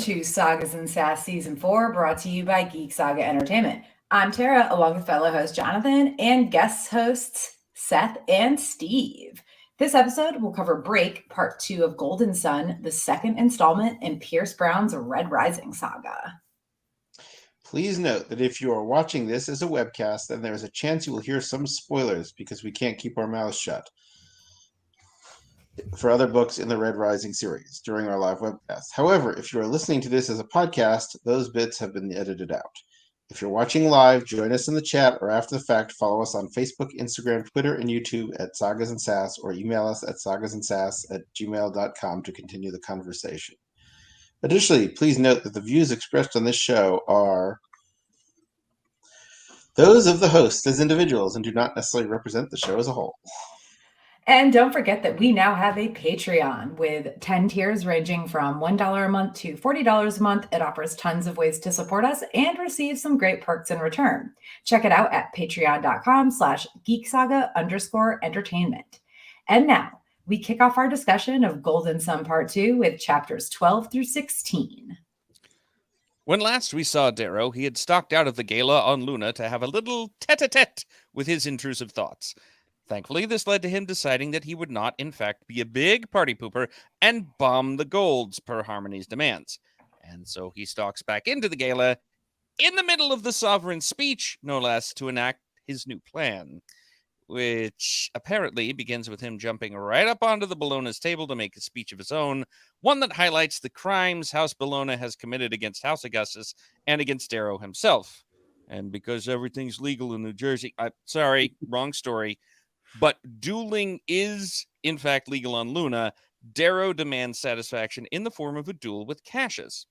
to Sagas and Sass Season 4, brought to you by Geek Saga Entertainment. I'm Tara, along with fellow host Jonathan and guest hosts Seth and Steve. This episode will cover Break, Part 2 of Golden Sun, the second installment in Pierce Brown's Red Rising saga. Please note that if you are watching this as a webcast, then there is a chance you will hear some spoilers because we can't keep our mouths shut for other books in the Red Rising series during our live webcast. However, if you are listening to this as a podcast, those bits have been edited out. If you're watching live, join us in the chat, or after the fact, follow us on Facebook, Instagram, Twitter, and YouTube at Sagas and Sass, or email us at sagasandsass@gmail.com to continue the conversation. Additionally, please note that the views expressed on this show are those of the hosts as individuals and do not necessarily represent the show as a whole. And don't forget that we now have a Patreon with 10 tiers ranging from $1 a month to $40 a month. It offers tons of ways to support us and receive some great perks in return. Check it out at patreon.com/geeksaga_entertainment. And now we kick off our discussion of Golden Sun Part 2 with chapters 12 through 16. When last we saw Darrow, he had stalked out of the gala on Luna to have a little tete-a-tete with his intrusive thoughts. Thankfully, this led to him deciding that he would not, in fact, be a big party pooper and bomb the golds per Harmony's demands. And so he stalks back into the gala in the middle of the sovereign's speech, no less, to enact his new plan, which apparently begins with him jumping right up onto the Bologna's table to make a speech of his own, one that highlights the crimes House Bologna has committed against House Augustus and against Darrow himself. And because everything's legal in New Jersey, sorry, wrong story. But dueling is, in fact, legal on Luna. Darrow demands satisfaction in the form of a duel with Cassius.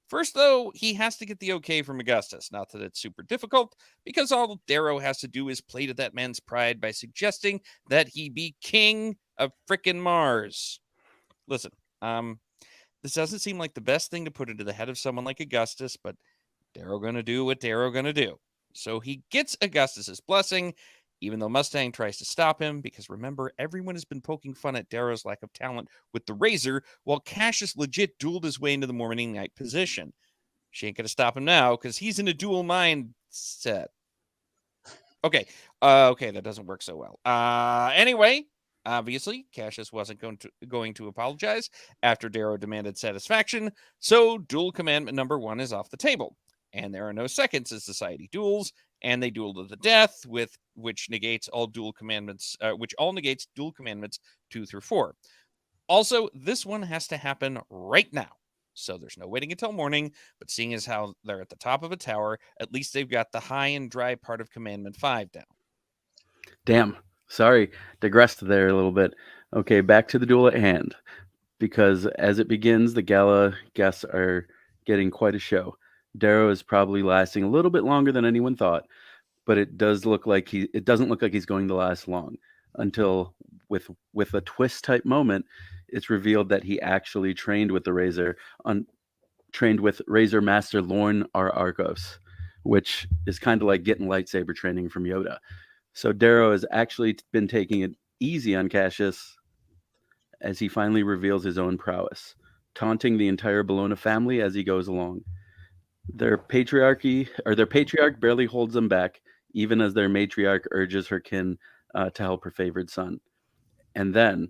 First, though, he has to get the okay from Augustus. Not that it's super difficult, because all Darrow has to do is play to that man's pride by suggesting that he be king of frickin' Mars. Listen, this doesn't seem like the best thing to put into the head of someone like Augustus, but Darrow gonna do what Darrow gonna do. So he gets Augustus's blessing, even though Mustang tries to stop him, because remember, everyone has been poking fun at Darrow's lack of talent with the Razor, while Cassius legit dueled his way into the Morning Knight position. She ain't gonna stop him now, because he's in a dual mindset. Okay, that doesn't work so well. Anyway, obviously, Cassius wasn't going to apologize after Darrow demanded satisfaction, so duel commandment number 1 is off the table. And there are no seconds as society duels, and they duel to the death, which negates all duel commandments, which all negates duel commandments 2 through 4. Also, this one has to happen right now, so there's no waiting until morning. But seeing as how they're at the top of a tower, at least they've got the high and dry part of Commandment 5 down. Damn, sorry, digressed there a little bit. Okay, back to the duel at hand, because as it begins, the gala guests are getting quite a show. Darrow is probably lasting a little bit longer than anyone thought, but it doesn't look like he's going to last long until with a twist type moment, it's revealed that he actually trained with the Razor trained with Razor Master Lorne R. Argos, which is kind of like getting lightsaber training from Yoda. So Darrow has actually been taking it easy on Cassius as he finally reveals his own prowess, taunting the entire Bologna family as he goes along. Their patriarch barely holds them back, even as their matriarch urges her kin to help her favored son. And then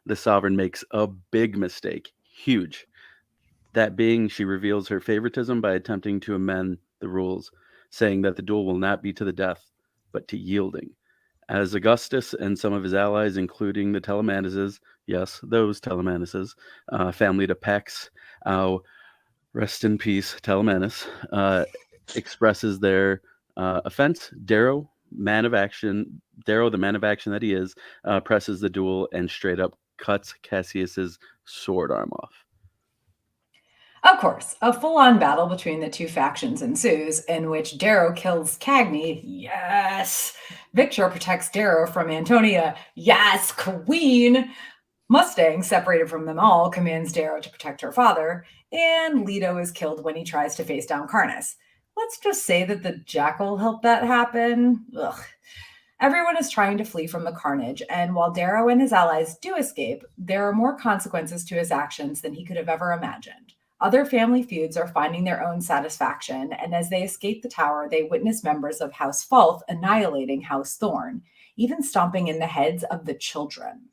the sovereign makes a big mistake, huge. That being, she reveals her favoritism by attempting to amend the rules, saying that the duel will not be to the death, but to yielding. As Augustus and some of his allies, including the Telemanuses, yes, those Telemanuses, family to Pex, rest in peace, Telemanus, expresses their offense. Darrow, the man of action that he is, presses the duel and straight up cuts Cassius's sword arm off. Of course, a full-on battle between the two factions ensues, in which Darrow kills Cagney. Yes! Victor protects Darrow from Antonia. Yes, queen! Mustang, separated from them all, commands Darrow to protect her father, and Leto is killed when he tries to face down Karnas. Let's just say that the Jackal helped that happen. Ugh. Everyone is trying to flee from the carnage, and while Darrow and his allies do escape, there are more consequences to his actions than he could have ever imagined. Other family feuds are finding their own satisfaction, and as they escape the tower, they witness members of House Fulth annihilating House Thorn, even stomping in the heads of the children.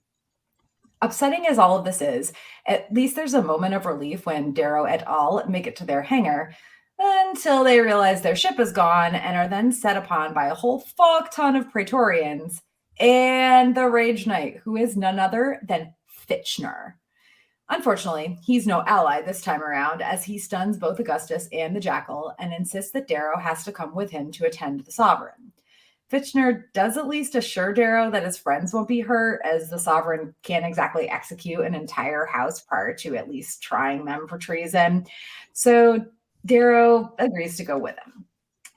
Upsetting as all of this is, at least there's a moment of relief when Darrow et al. Make it to their hangar, until they realize their ship is gone and are then set upon by a whole fuck ton of Praetorians and the Rage Knight, who is none other than Fitchner. Unfortunately, he's no ally this time around, as he stuns both Augustus and the Jackal and insists that Darrow has to come with him to attend the Sovereign. Fitchner does at least assure Darrow that his friends won't be hurt, as the Sovereign can't exactly execute an entire house prior to at least trying them for treason. So Darrow agrees to go with him.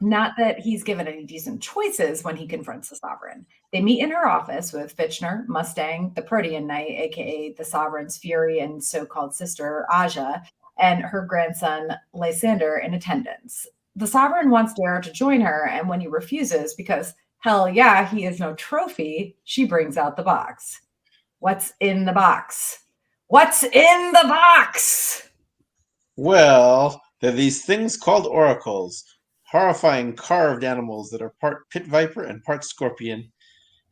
Not that he's given any decent choices when he confronts the Sovereign. They meet in her office with Fitchner, Mustang, the Protean Knight, aka the Sovereign's Fury and so-called sister Aja, and her grandson Lysander in attendance. The Sovereign wants Darrow to join her, and when he refuses, because hell yeah, he is no trophy, she brings out the box. What's in the box? What's in the box? Well, they're these things called oracles, horrifying carved animals that are part pit viper and part scorpion,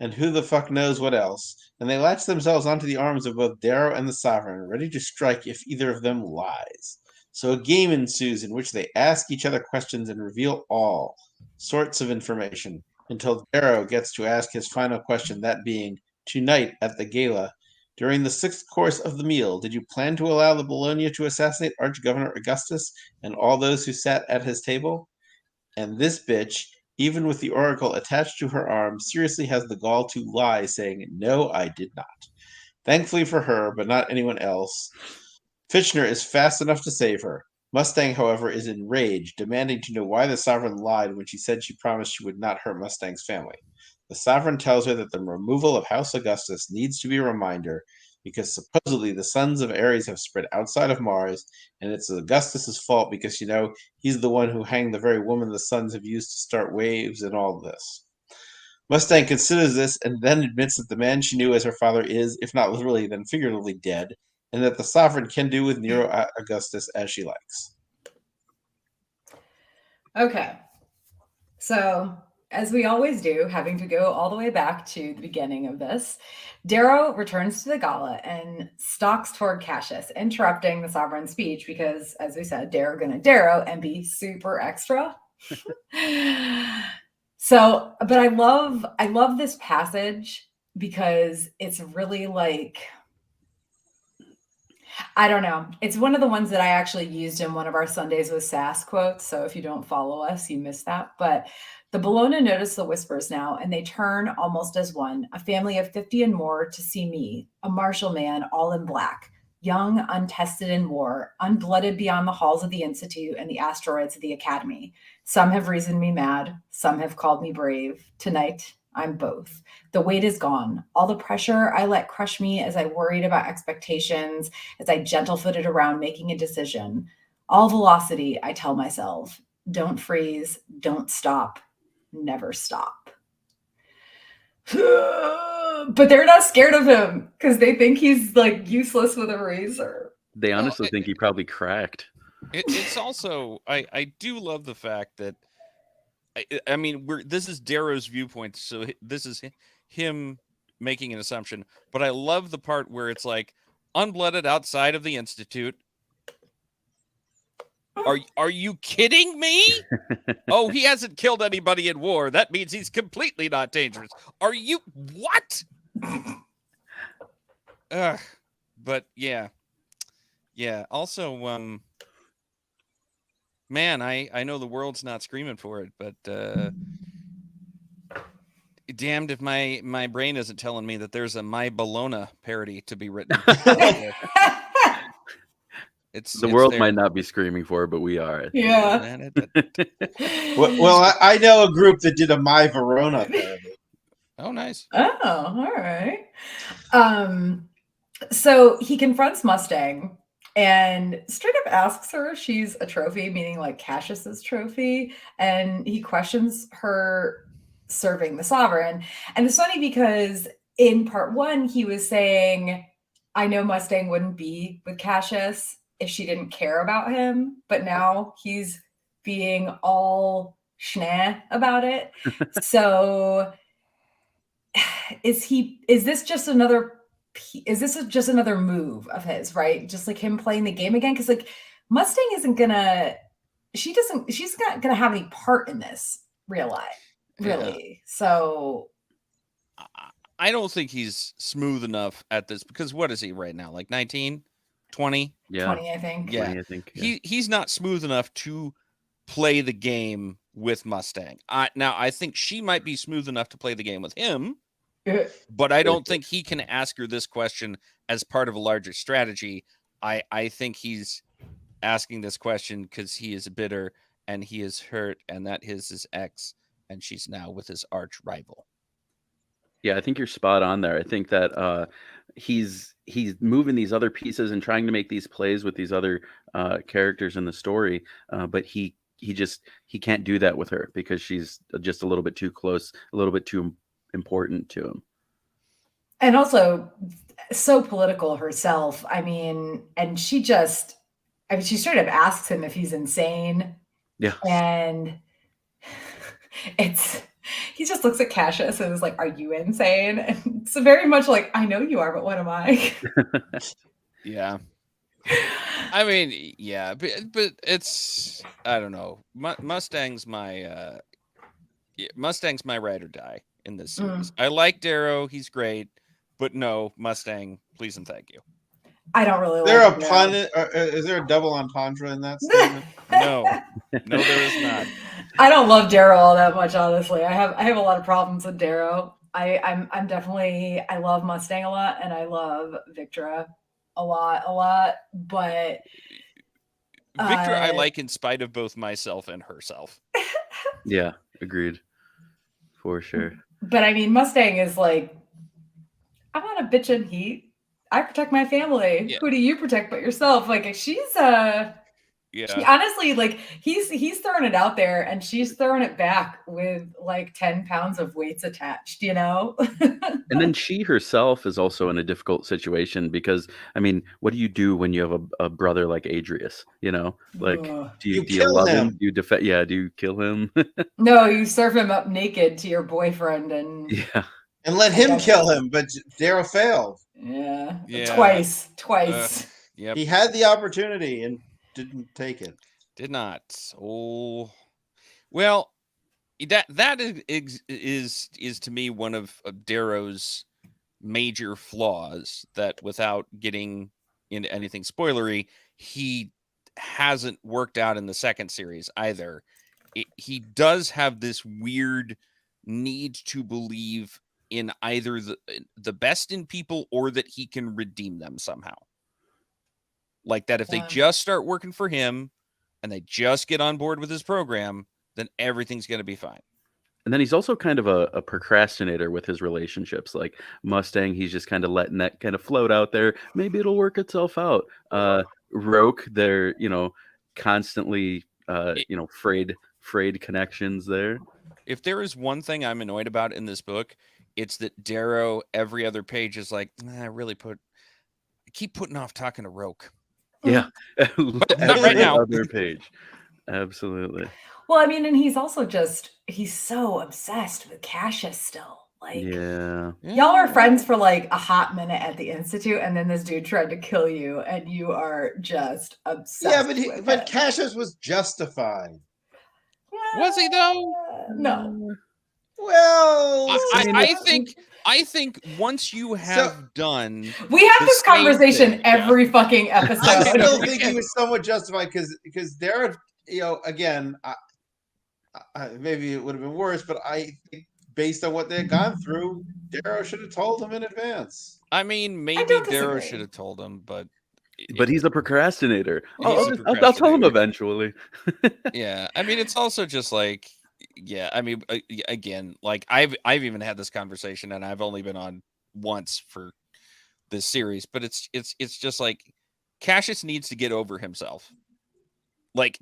and who the fuck knows what else. And they latch themselves onto the arms of both Darrow and the Sovereign, ready to strike if either of them lies. So a game ensues in which they ask each other questions and reveal all sorts of information, until Darrow gets to ask his final question, that being, tonight at the gala, during the sixth course of the meal, did you plan to allow the Bologna to assassinate Arch-Governor Augustus and all those who sat at his table? And this bitch, even with the oracle attached to her arm, seriously has the gall to lie, saying, no, I did not. Thankfully for her, but not anyone else, Fitchner is fast enough to save her. Mustang, however, is enraged, demanding to know why the Sovereign lied when she said she promised she would not hurt Mustang's family. The Sovereign tells her that the removal of House Augustus needs to be a reminder, because supposedly the sons of Ares have spread outside of Mars, and it's Augustus's fault because, he's the one who hanged the very woman the sons have used to start waves and all this. Mustang considers this and then admits that the man she knew as her father is, if not literally, then figuratively dead, and that the Sovereign can do with Nero Augustus as she likes. Okay. So, as we always do, having to go all the way back to the beginning of this, Darrow returns to the gala and stalks toward Cassius, interrupting the Sovereign's speech because, as we said, Darrow gonna Darrow and be super extra. So, but I love this passage because it's really like, I don't know. It's one of the ones that I actually used in one of our Sundays with Sass quotes. So if you don't follow us, you missed that. But the Bologna notice the whispers now, and they turn almost as one, a family of 50 and more, to see me, a martial man, all in black, young, untested in war, unblooded beyond the halls of the Institute and the asteroids of the Academy. Some have reasoned me mad. Some have called me brave. Tonight, I'm both. The weight is gone. All the pressure I let crush me as I worried about expectations, as I gentle-footed around making a decision. All velocity, I tell myself. Don't freeze. Don't stop. Never stop. But they're not scared of him because they think he's like useless with a razor. They honestly think he probably cracked. It's also, I do love the fact that, I mean, this is Darrow's viewpoint, so this is him making an assumption. But I love the part where it's like, unblooded outside of the Institute. Are you kidding me? Oh, he hasn't killed anybody in war. That means he's completely not dangerous. Are you what? But yeah. Also, man, I know the world's not screaming for it, but damned if my brain isn't telling me that there's a My Bologna parody to be written. The world might not be screaming for it, but we are. Yeah. Well, I know a group that did a My Verona parody. Oh, nice. Oh, all right. So he confronts Mustang and straight up asks her if she's a trophy, meaning like Cassius's trophy. And he questions her serving the Sovereign. And it's funny because in part one, he was saying, I know Mustang wouldn't be with Cassius, if she didn't care about him, but now he's being all schneh about it. So is this just another move of his, right? Just like him playing the game again? Because like Mustang isn't gonna, she's not gonna have any part in this really. Yeah. So I don't think he's smooth enough at this, because what is he right now? Like 19, 20? Yeah. 20, I think. Yeah. 20, I think. Yeah. He's not smooth enough to play the game with Mustang. Now I think she might be smooth enough to play the game with him, but I don't think he can ask her this question as part of a larger strategy. I think he's asking this question because he is bitter and he is hurt, and that is his ex, and she's now with his arch rival. Yeah, I think you're spot on there. I think that he's moving these other pieces and trying to make these plays with these other characters in the story, but he can't do that with her because she's just a little bit too close, a little bit too important to him. And also so political herself. I mean, and she straight up asks him if he's insane. Yeah. And he just looks at Cassius and is like, "Are you insane?" And it's very much like, "I know you are, but what am I?" Yeah. I mean, yeah, but it's, I don't know. Mustang's my ride or die in this series. I like Darrow, he's great, but no, Mustang, please and thank you. I don't really Is there like a pun? Is there a double entendre in that statement? No, there is not. I don't love Darrow all that much, honestly. I have a lot of problems with Darrow. I'm definitely, I love Mustang a lot, and I love Victra a lot, but Victor I like in spite of both myself and herself. Yeah, agreed. For sure. But I mean, Mustang is like, I'm not a bitch in heat. I protect my family. Yeah. Who do you protect but yourself? Like she's Yeah. She, honestly, like he's throwing it out there and she's throwing it back with like 10 pounds of weights attached, you know? And then she herself is also in a difficult situation because, I mean, what do you do when you have a brother like Adrius? You know, like, do you kill love him? Do you defend? Yeah, do you kill him? No, you serve him up naked to your boyfriend and Yeah. And let him kill him, but Darrow failed. Yeah. Yeah. Twice. Yep. He had the opportunity and didn't take it. Did not. Oh, well, that is to me one of Darrow's major flaws, that without getting into anything spoilery, he hasn't worked out in the second series either. He does have this weird need to believe in either the best in people or that he can redeem them somehow. Like that if they just start working for him and they just get on board with his program, then everything's going to be fine. And then he's also kind of a procrastinator with his relationships. Like Mustang, he's just kind of letting that kind of float out there. Maybe it'll work itself out. Roke, they're, constantly, frayed connections there. If there is one thing I'm annoyed about in this book, it's that Darrow, every other page is like, keep putting off talking to Roke. Yeah. But not right now. Other page. Absolutely. Well, I mean, and he's also he's so obsessed with Cassius still. Like, yeah. Y'all were friends for like a hot minute at the Institute, and then this dude tried to kill you, and you are just obsessed. Yeah, but Cassius was justified. Was he though? No. Well, I think once you have done, we have this conversation every fucking episode. I still think he was somewhat justified because there, again, maybe it would have been worse, but I think based on what they had gone through, Darrow should have told him in advance. I mean, maybe Darrow should have told him, but he's a procrastinator. I'll tell him eventually. Yeah, I mean, it's also just like, yeah, I mean, again, like I've even had this conversation, and I've only been on once for this series, but it's just like Cassius needs to get over himself. Like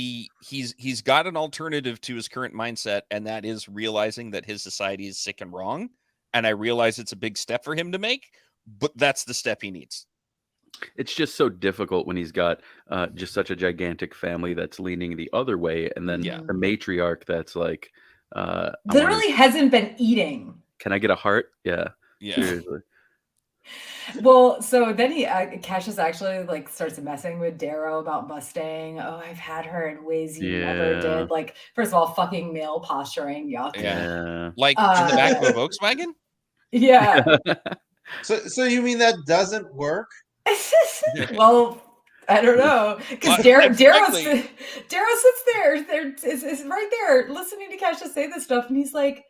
he's got an alternative to his current mindset, and that is realizing that his society is sick and wrong. And I realize it's a big step for him to make, but that's the step he needs. It's just so difficult when he's got just such a gigantic family that's leaning the other way, and then Yeah. the matriarch that's like, Literally hasn't been eating. Can I get a heart? Yeah, Yeah. seriously. Well, so then Cassius actually like starts messing with Darrow about Mustang. Oh, I've had her in ways you never Yeah. did. Like, first of all, fucking male posturing, yuck. Yeah. Like in the back of a Volkswagen? Yeah. So you mean that doesn't work? Well, I don't know, because Well, Darrow frankly- sits there, is right there, listening to Cassius say this stuff, and he's like,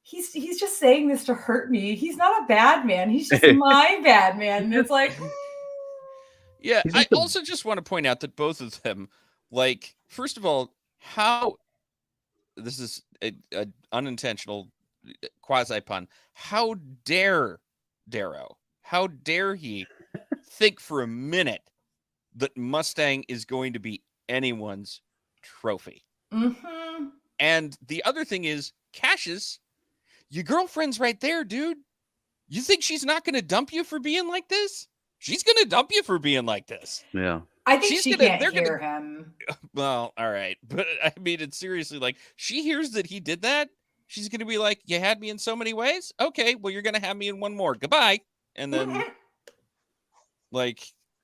he's just saying this to hurt me. He's not a bad man. He's just my bad man. And it's like, Yeah, He's I just a- also just want to point out that both of them, like, first of all, how this is a unintentional quasi pun. How dare Darrow? How dare he think for a minute that Mustang is going to be anyone's trophy? mhm. And the other thing is, Cassius, your girlfriend's right there, dude. You think she's not going to dump you for being like this? She's going to dump you for being like this. Yeah. I think She's she gonna- can't they're hear gonna- him. Well, all right. But I mean, it's seriously like, she hears that he did that. She's going to be like, you had me in so many ways. Okay, well, you're going to have me in one more. Goodbye. And then, like,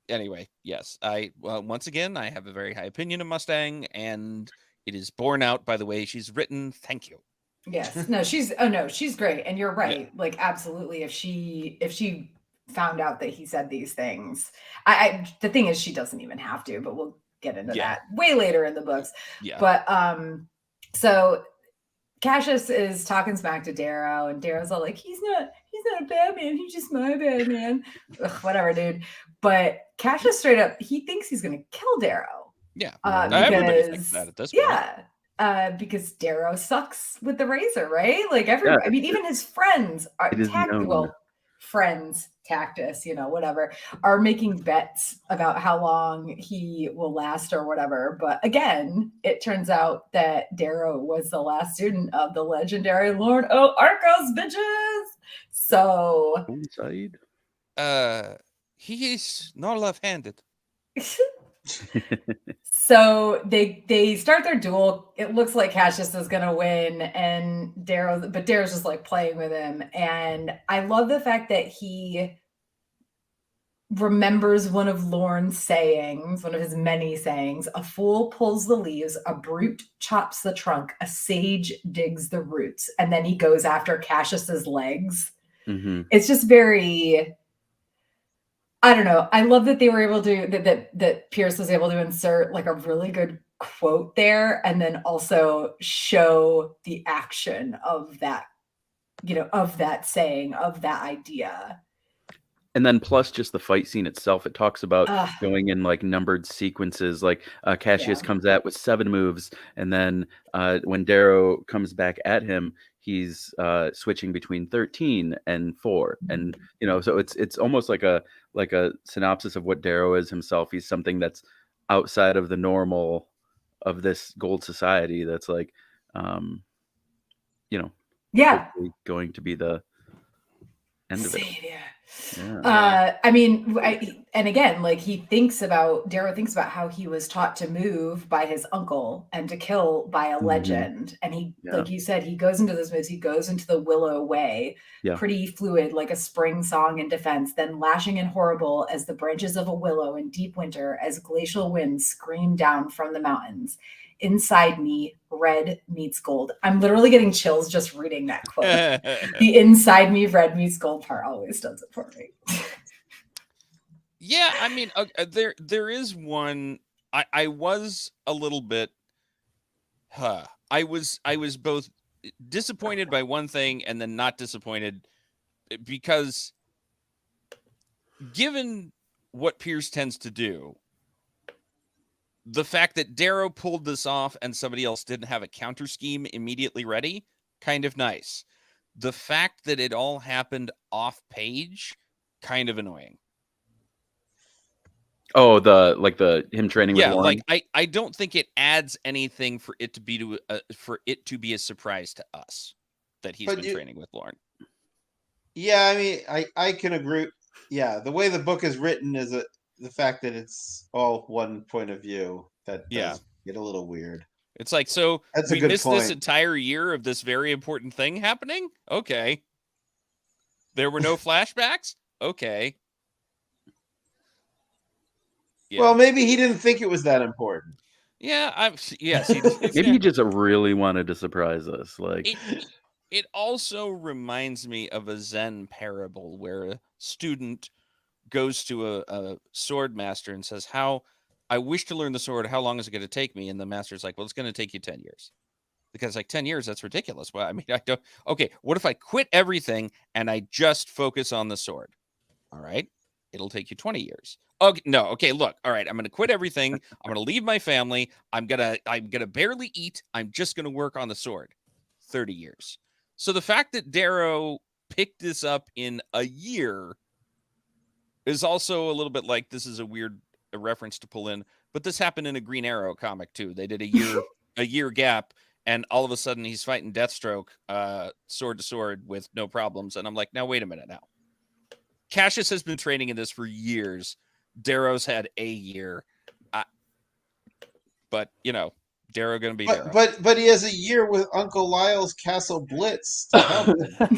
anyway, yes. Once again, I have a very high opinion of Mustang, and it is borne out by the way she's written. Thank you. Yes. No, she's great. And you're right. Like, absolutely. If she found out that he said these things, the thing is, she doesn't even have to, but we'll get into Yeah. that way later in the books. Yeah. But so Cassius is talking smack to Darrow, and Darrow's all like, he's not a bad man, he's just my bad man. Ugh, whatever, dude. But Cassius straight up, he thinks he's gonna kill Darrow. Yeah. Because, Everybody thinks that at this point. yeah. Because Darrow sucks with the razor, right? Like I mean, even his friends are It is known. friends, Cactus, whatever, are making bets about how long he will last or whatever. But again, it turns out that Darrow was the last student of the legendary Lord Arcos, bitches. So Inside. He is not left-handed. So they start their duel. It looks like Cassius is gonna win, and but Darrow's just like playing with him. And I love the fact that he remembers one of Lorne's sayings, one of his many sayings: a fool pulls the leaves, a brute chops the trunk, a sage digs the roots. And then he goes after Cassius's legs. Mm-hmm. It's just very, I don't know. I love that they were able to, that Pierce was able to insert like a really good quote there, and then also show the action of that, of that saying, of that idea. And then plus just the fight scene itself, it talks about Ugh. going in like numbered sequences, like Cassius Yeah. comes at with 7 moves, and then when Darrow comes back at him, he's switching between 13 and 4, and so it's almost like a synopsis of what Darrow is himself. He's something that's outside of the normal of this gold society. That's like, Yeah. hopefully going to be the end of it. Savior. Yeah. I mean, and again, like Darrow thinks about how he was taught to move by his uncle and to kill by a Mhm. legend. And he, Yeah. like you said, he goes into those moves, he goes into the Willow way, Yeah. pretty fluid, like a spring song in defense, then lashing and horrible as the branches of a willow in deep winter, as glacial winds scream down from the mountains. Inside me, red meets gold. I'm literally getting chills just reading that quote. The inside me, red meets gold part always does it for me. Yeah, I mean, there is one. I was a little bit. I was both disappointed by one thing and then not disappointed, because given what Pierce tends to do, the fact that Darrow pulled this off and somebody else didn't have a counter scheme immediately ready, kind of nice. The fact that it all happened off page, kind of annoying. Oh, him training with Lauren. Like I don't think it adds anything for it to be a surprise to us that he's been training with Lauren. Yeah, I mean, I can agree. Yeah, the way the book is written is the fact that it's all one point of view that does get a little weird. It's like, so That's a we good missed this point. entire year of this very important thing happening? Okay. There were no flashbacks? Okay. Yeah. Well, maybe he didn't think it was that important. Yeah, Maybe he just really wanted to surprise us. Like, it also reminds me of a Zen parable where a student goes to a sword master and says, I wish to learn the sword. How long is it going to take me? And the master's like, well, it's going to take you 10 years. Because like 10 years, that's ridiculous. Well, I mean, I don't. Okay, what if I quit everything and I just focus on the sword? All right, it'll take you 20 years. Okay, no, okay, look, all right, I'm going to quit everything. I'm going to leave my family. I'm going to barely eat. I'm just going to work on the sword. 30 years. So the fact that Darrow picked this up in a year is also a little bit like, this is a reference to pull in, but this happened in a Green Arrow comic too. They did a year gap, and all of a sudden he's fighting Deathstroke sword to sword with no problems. And I'm like, now wait a minute now. Cassius has been training in this for years. Darrow's had a year. But, Darrow going to be Darrow. But he has a year with Uncle Lyle's Castle Blitz to help him.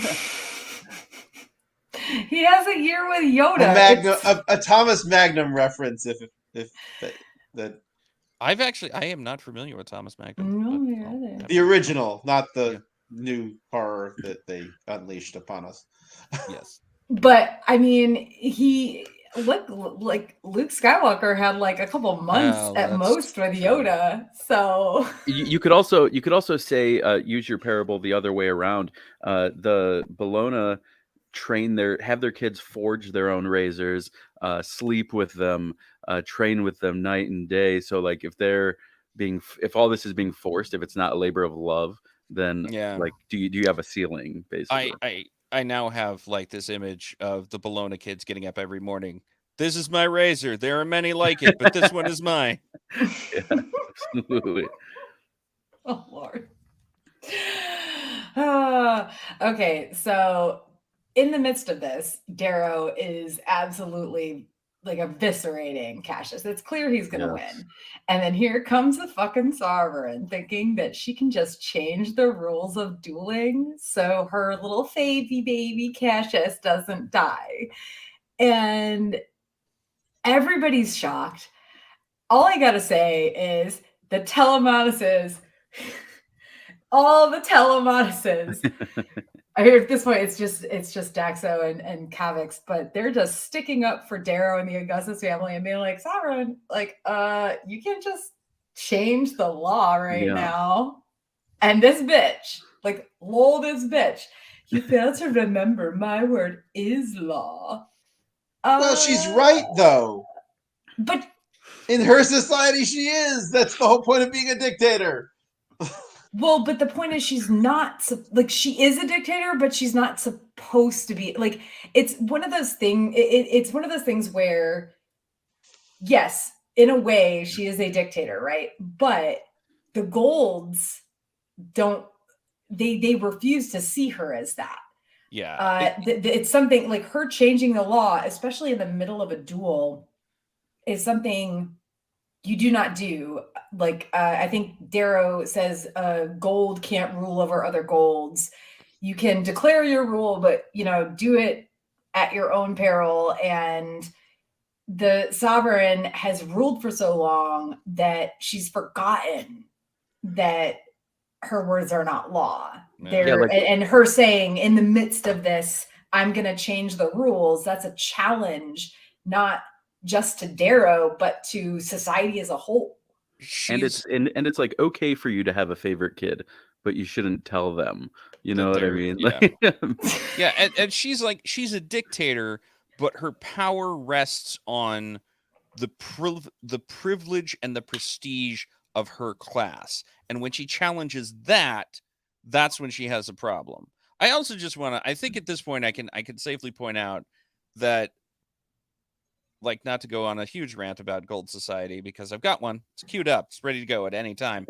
He has a year with Yoda. A Thomas Magnum reference, if that. I am not familiar with Thomas Magnum. No, the original, not the new horror that they unleashed upon us. Yes. But I mean, like Luke Skywalker had like a couple months at most with Yoda. So you could also say use your parable the other way around. The Bologna have their kids forge their own razors, sleep with them, train with them night and day. So like if all this is being forced, if it's not a labor of love, then like do you have a ceiling basically? I now have like this image of the Bologna kids getting up every morning. This is my razor. There are many like it, but this one is mine. Yeah, absolutely. Oh Lord. Okay, so in the midst of this, Darrow is absolutely like eviscerating Cassius. It's clear he's going to win. And then here comes the fucking Sovereign thinking that she can just change the rules of dueling so her little favy baby Cassius doesn't die. And everybody's shocked. All I got to say is the Telemonases, all the Telemonases. I hear at this point it's just Daxo and Kavix, but they're just sticking up for Darrow and the Augustus family and being like, Sovereign, like, you can't just change the law right now. And this bitch, like, lol, this bitch, you fail to remember my word is law. Well, she's right though. But in her society, she is. That's the whole point of being a dictator. Well, but the point is she's not like she is a dictator, but she's not supposed to be. Like it's one of those things. It's one of those things where, yes, in a way, she is a dictator, right? But the Golds don't. They refuse to see her as that. Yeah, it's something like her changing the law, especially in the middle of a duel, is something you do not do. Like, I think Darrow says gold can't rule over other golds. You can declare your rule, but, do it at your own peril. And the Sovereign has ruled for so long that she's forgotten that her words are not law. And her saying in the midst of this, I'm going to change the rules. That's a challenge, not just to Darrow, but to society as a whole. And it's like okay for you to have a favorite kid, but you shouldn't tell them. You know what I mean? Yeah. And she's a dictator, but her power rests on the privilege and the prestige of her class. And when she challenges that, that's when she has a problem. I also just I think at this point I can safely point out that, like, not to go on a huge rant about Gold Society because I've got one. It's queued up. It's ready to go at any time.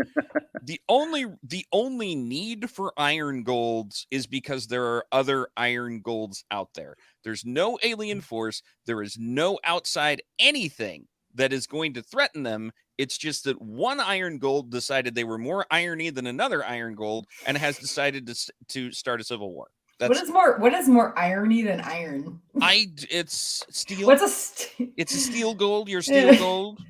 The only need for iron golds is because there are other iron golds out there. There's no alien force. There is no outside anything that is going to threaten them. It's just that one iron gold decided they were more irony than another iron gold and has decided to start a civil war. What is more irony than iron? It's steel. What's It's a steel gold. You're steel gold.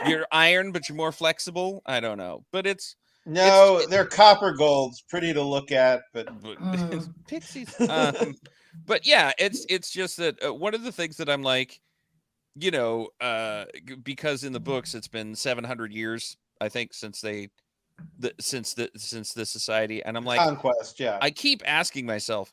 You're iron, but you're more flexible. I don't know, but they're copper golds, pretty to look at, but pixies. But yeah, it's just that one of the things that I'm like, because in the books it's been 700 years, I think, since this society, and I'm like, conquest. Yeah, I keep asking myself,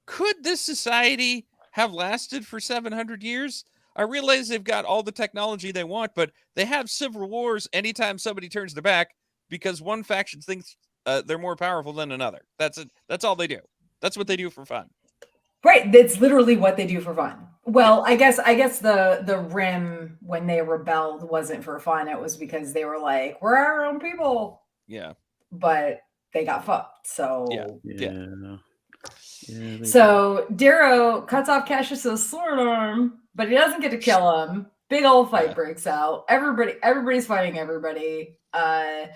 could this society have lasted for 700 years? I realize they've got all the technology they want, but they have civil wars anytime somebody turns their back because one faction thinks they're more powerful than another. That's it. That's all they do. That's what they do for fun. Right. That's literally what they do for fun. Well, I guess the Rim, when they rebelled, wasn't for fun. It was because they were like, we're our own people. Yeah. But they got fucked. So So Darrow cuts off Cassius's sword arm, but he doesn't get to kill him. Big old fight breaks out. Everybody's fighting everybody. God,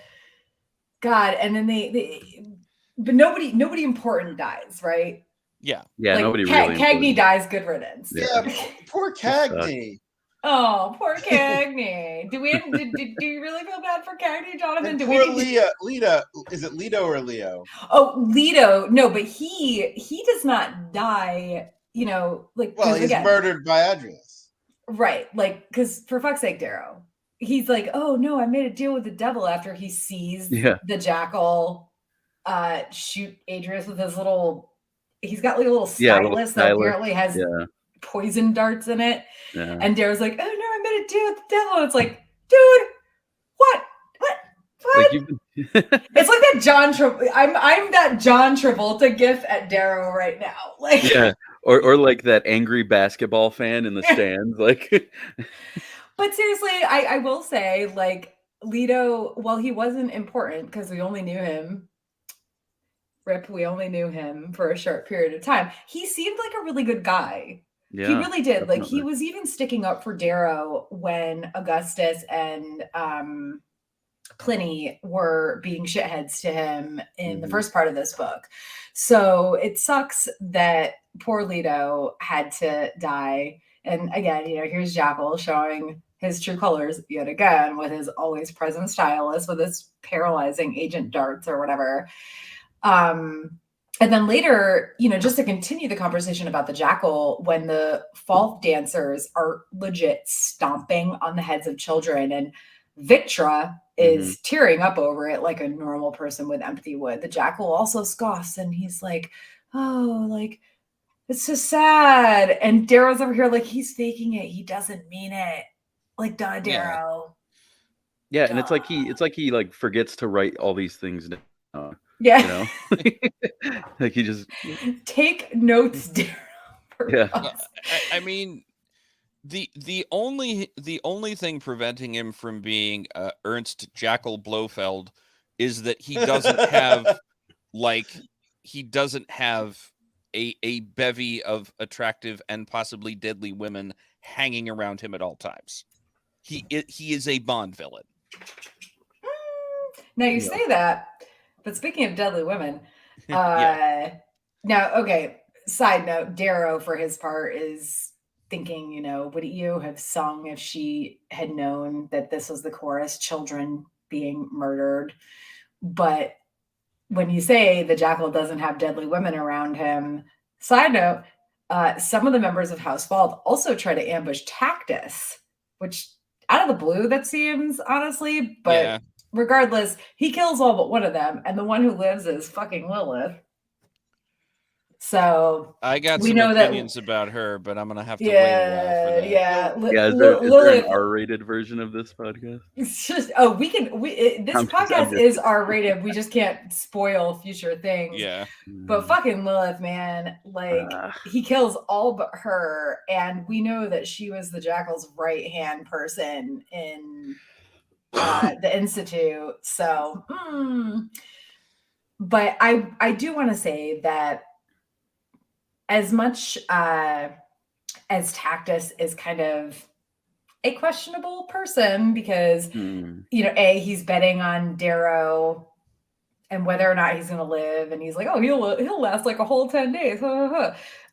and then but nobody important dies, right? Yeah. Yeah, like, nobody really. Cagney dies, good riddance. Yeah, poor Cagney. Oh, poor Cagney. Do you really feel bad for Cagney, Jonathan? And poor Lita. Is it Leto or Leo? Oh, Leto. No, but he does not die, he's murdered by Adrius. Right. Like, because for fuck's sake, Darrow. He's like, oh no, I made a deal with the devil after he sees the jackal shoot Adrius with his little, he's got like a little stylus that apparently has poison darts in it. Yeah. And Darrow's like, oh no, I made a deal with the devil. And it's like, dude, what? Like it's like that John I'm that John Travolta gif at Darrow right now. Like or like that angry basketball fan in the stands. Like but seriously, I will say, like, Leto, while he wasn't important because we only knew him for a short period of time, he seemed like a really good guy. Yeah, he really did. Definitely. Like, he was even sticking up for Darrow when Augustus and Pliny were being shitheads to him in the first part of this book. So it sucks that poor Leto had to die. And again, here's Jackal showing his true colors yet again with his always present stylus, with his paralyzing agent darts or whatever. And then later, just to continue the conversation about the jackal, when the folk dancers are legit stomping on the heads of children, and Victra is tearing up over it like a normal person with empathy would, the jackal also scoffs, and he's like, oh, like, it's so sad. And Darrow's over here like, he's faking it. He doesn't mean it. Like, duh, Darrow. Yeah, and it's like he like forgets to write all these things down. Yeah. Like he just take notes, Darrow. I mean, the only thing preventing him from being Ernst Jackal Blofeld is that he doesn't have a bevy of attractive and possibly deadly women hanging around him at all times. He is a Bond villain. Now you say that, but speaking of deadly women, now, okay, side note, Darrow, for his part, is thinking, would you have sung if she had known that this was the chorus, children being murdered? But when you say the jackal doesn't have deadly women around him, side note, some of the members of House Vault also try to ambush Tactus, which out of the blue that seems, honestly, but regardless, he kills all but one of them, and the one who lives is fucking Lilith. So I got some opinions about her, but I'm gonna have to wait a while for that. Is there an R-rated version of this podcast? It's just this podcast is R-rated. We just can't spoil future things. Yeah. But fucking Lilith, man, like he kills all but her, and we know that she was the Jackal's right-hand person in the Institute. So, but I do want to say that as much as Tactus is kind of a questionable person because, he's betting on Darrow and whether or not he's going to live. And he's like, oh, he'll last like a whole 10 days.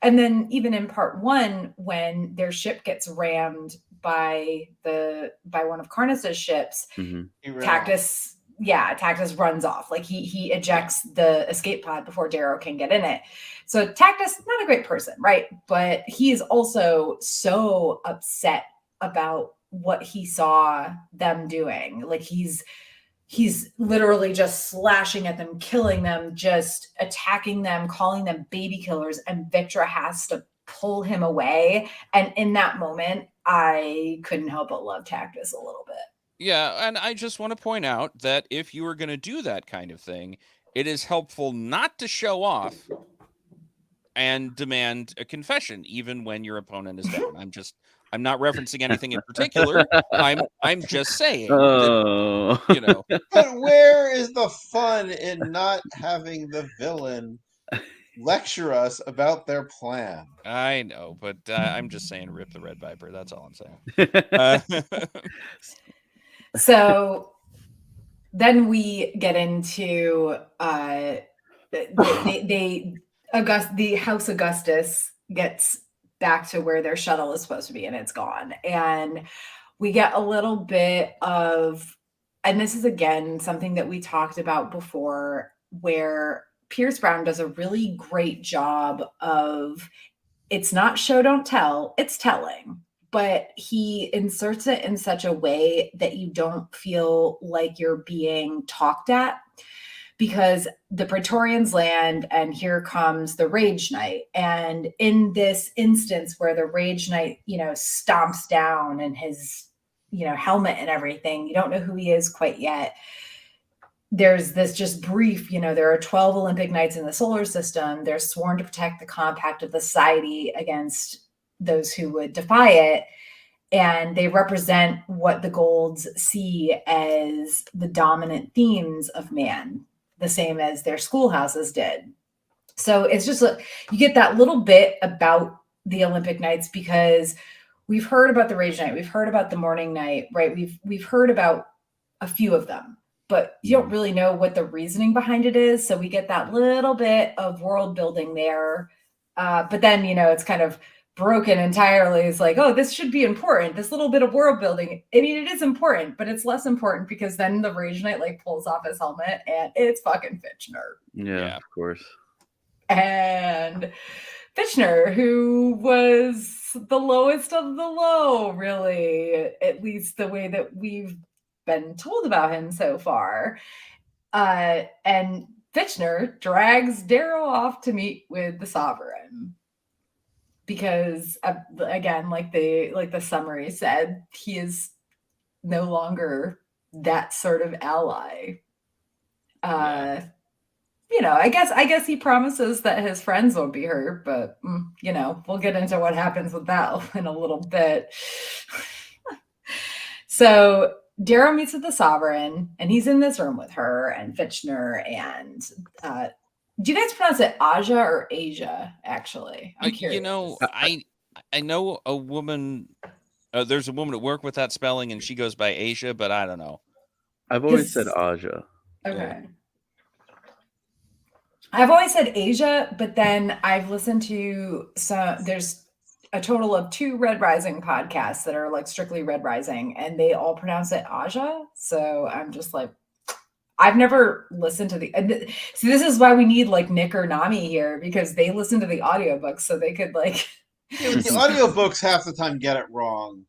And then even in part 1, when their ship gets rammed by one of Karnas's ships, Tactus runs off. Like he ejects the escape pod before Darrow can get in it. So Tactus, not a great person, right? But he is also so upset about what he saw them doing. Like he's literally just slashing at them, killing them, just attacking them, calling them baby killers, and Victra has to pull him away. And in that moment, I couldn't help but love Tactus a little bit. Yeah, and I just want to point out that if you were going to do that kind of thing, it is helpful not to show off and demand a confession, even when your opponent is down. I'm not referencing anything in particular. I'm just saying that, But where is the fun in not having the villain lecture us about their plan? I know, but I'm just saying rip the Red Viper. That's all I'm saying. So then we get into the House Augustus gets back to where their shuttle is supposed to be, and it's gone. And we get a little bit of, and this is again something that we talked about before, where Pierce Brown does a really great job of, it's not show don't tell, it's telling, but he inserts it in such a way that you don't feel like you're being talked at. Because the Praetorians land, and here comes the Rage Knight. And in this instance where the Rage Knight, stomps down in his, helmet and everything, you don't know who he is quite yet. There's this just brief, there are 12 Olympic Knights in the solar system. They're sworn to protect the compact of the society against those who would defy it. And they represent what the Golds see as the dominant themes of man, the same as their schoolhouses did. So it's just, you get that little bit about the Olympic Knights because we've heard about the Rage Knight, we've heard about the Morning Knight, right? We've heard about a few of them, but you don't really know what the reasoning behind it is. So we get that little bit of world building there. But then, it's kind of broken entirely. It's like, oh, this should be important. This little bit of world building. I mean, it is important, but it's less important because then the Rage Knight pulls off his helmet and it's fucking Fitchner. Yeah, of course. And Fitchner, who was the lowest of the low, really, at least the way that we've been told about him so far. And Fitchner drags Darrow off to meet with the Sovereign. Because again, like the summary said, he is no longer that sort of ally. I guess he promises that his friends won't be hurt, but we'll get into what happens with that in a little bit. So Darrow meets with the Sovereign, and he's in this room with her and Fitchner and do you guys pronounce it Aja or Asia, actually? I'm curious. I know a woman, there's a woman at work with that spelling, and she goes by Asia, but I don't know. I've always said Aja. Okay. Yeah. I've always said Asia, but then I've listened to there's a total of 2 Red Rising podcasts that are strictly Red Rising, and they all pronounce it Aja. So I'm just like, I've never listened to see, this is why we need Nick or Nami here, because they listen to the audiobooks so they could the audiobooks half the time get it wrong.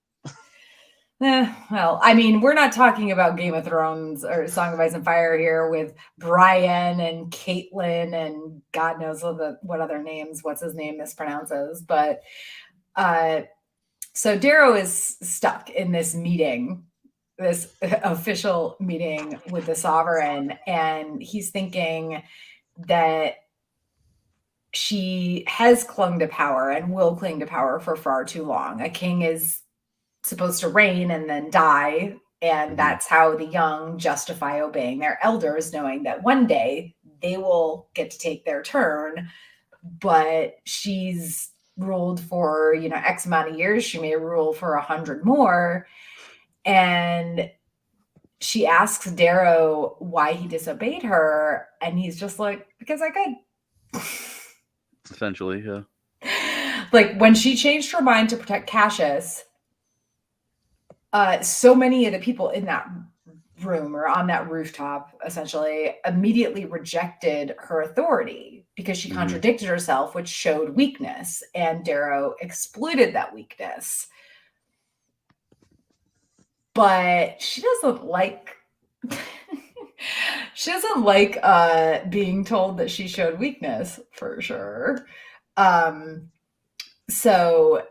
Well, I mean, we're not talking about Game of Thrones or Song of Ice and Fire here with Brian and Caitlin and God knows what other names, what's his name mispronounces. But so Darrow is stuck in this meeting, this official meeting with the Sovereign, and he's thinking that she has clung to power and will cling to power for far too long. A king is supposed to reign and then die, And that's how the young justify obeying their elders, knowing that one day they will get to take their turn. But she's ruled for, X amount of years. She may rule for 100 more. And she asks Darrow why he disobeyed her. And he's just like, because I could. Essentially, yeah. Like when she changed her mind to protect Cassius, so many of the people in that room or on that rooftop essentially immediately rejected her authority because she contradicted herself, which showed weakness, and Darrow exploited that weakness. But she doesn't like being told that she showed weakness, for sure. So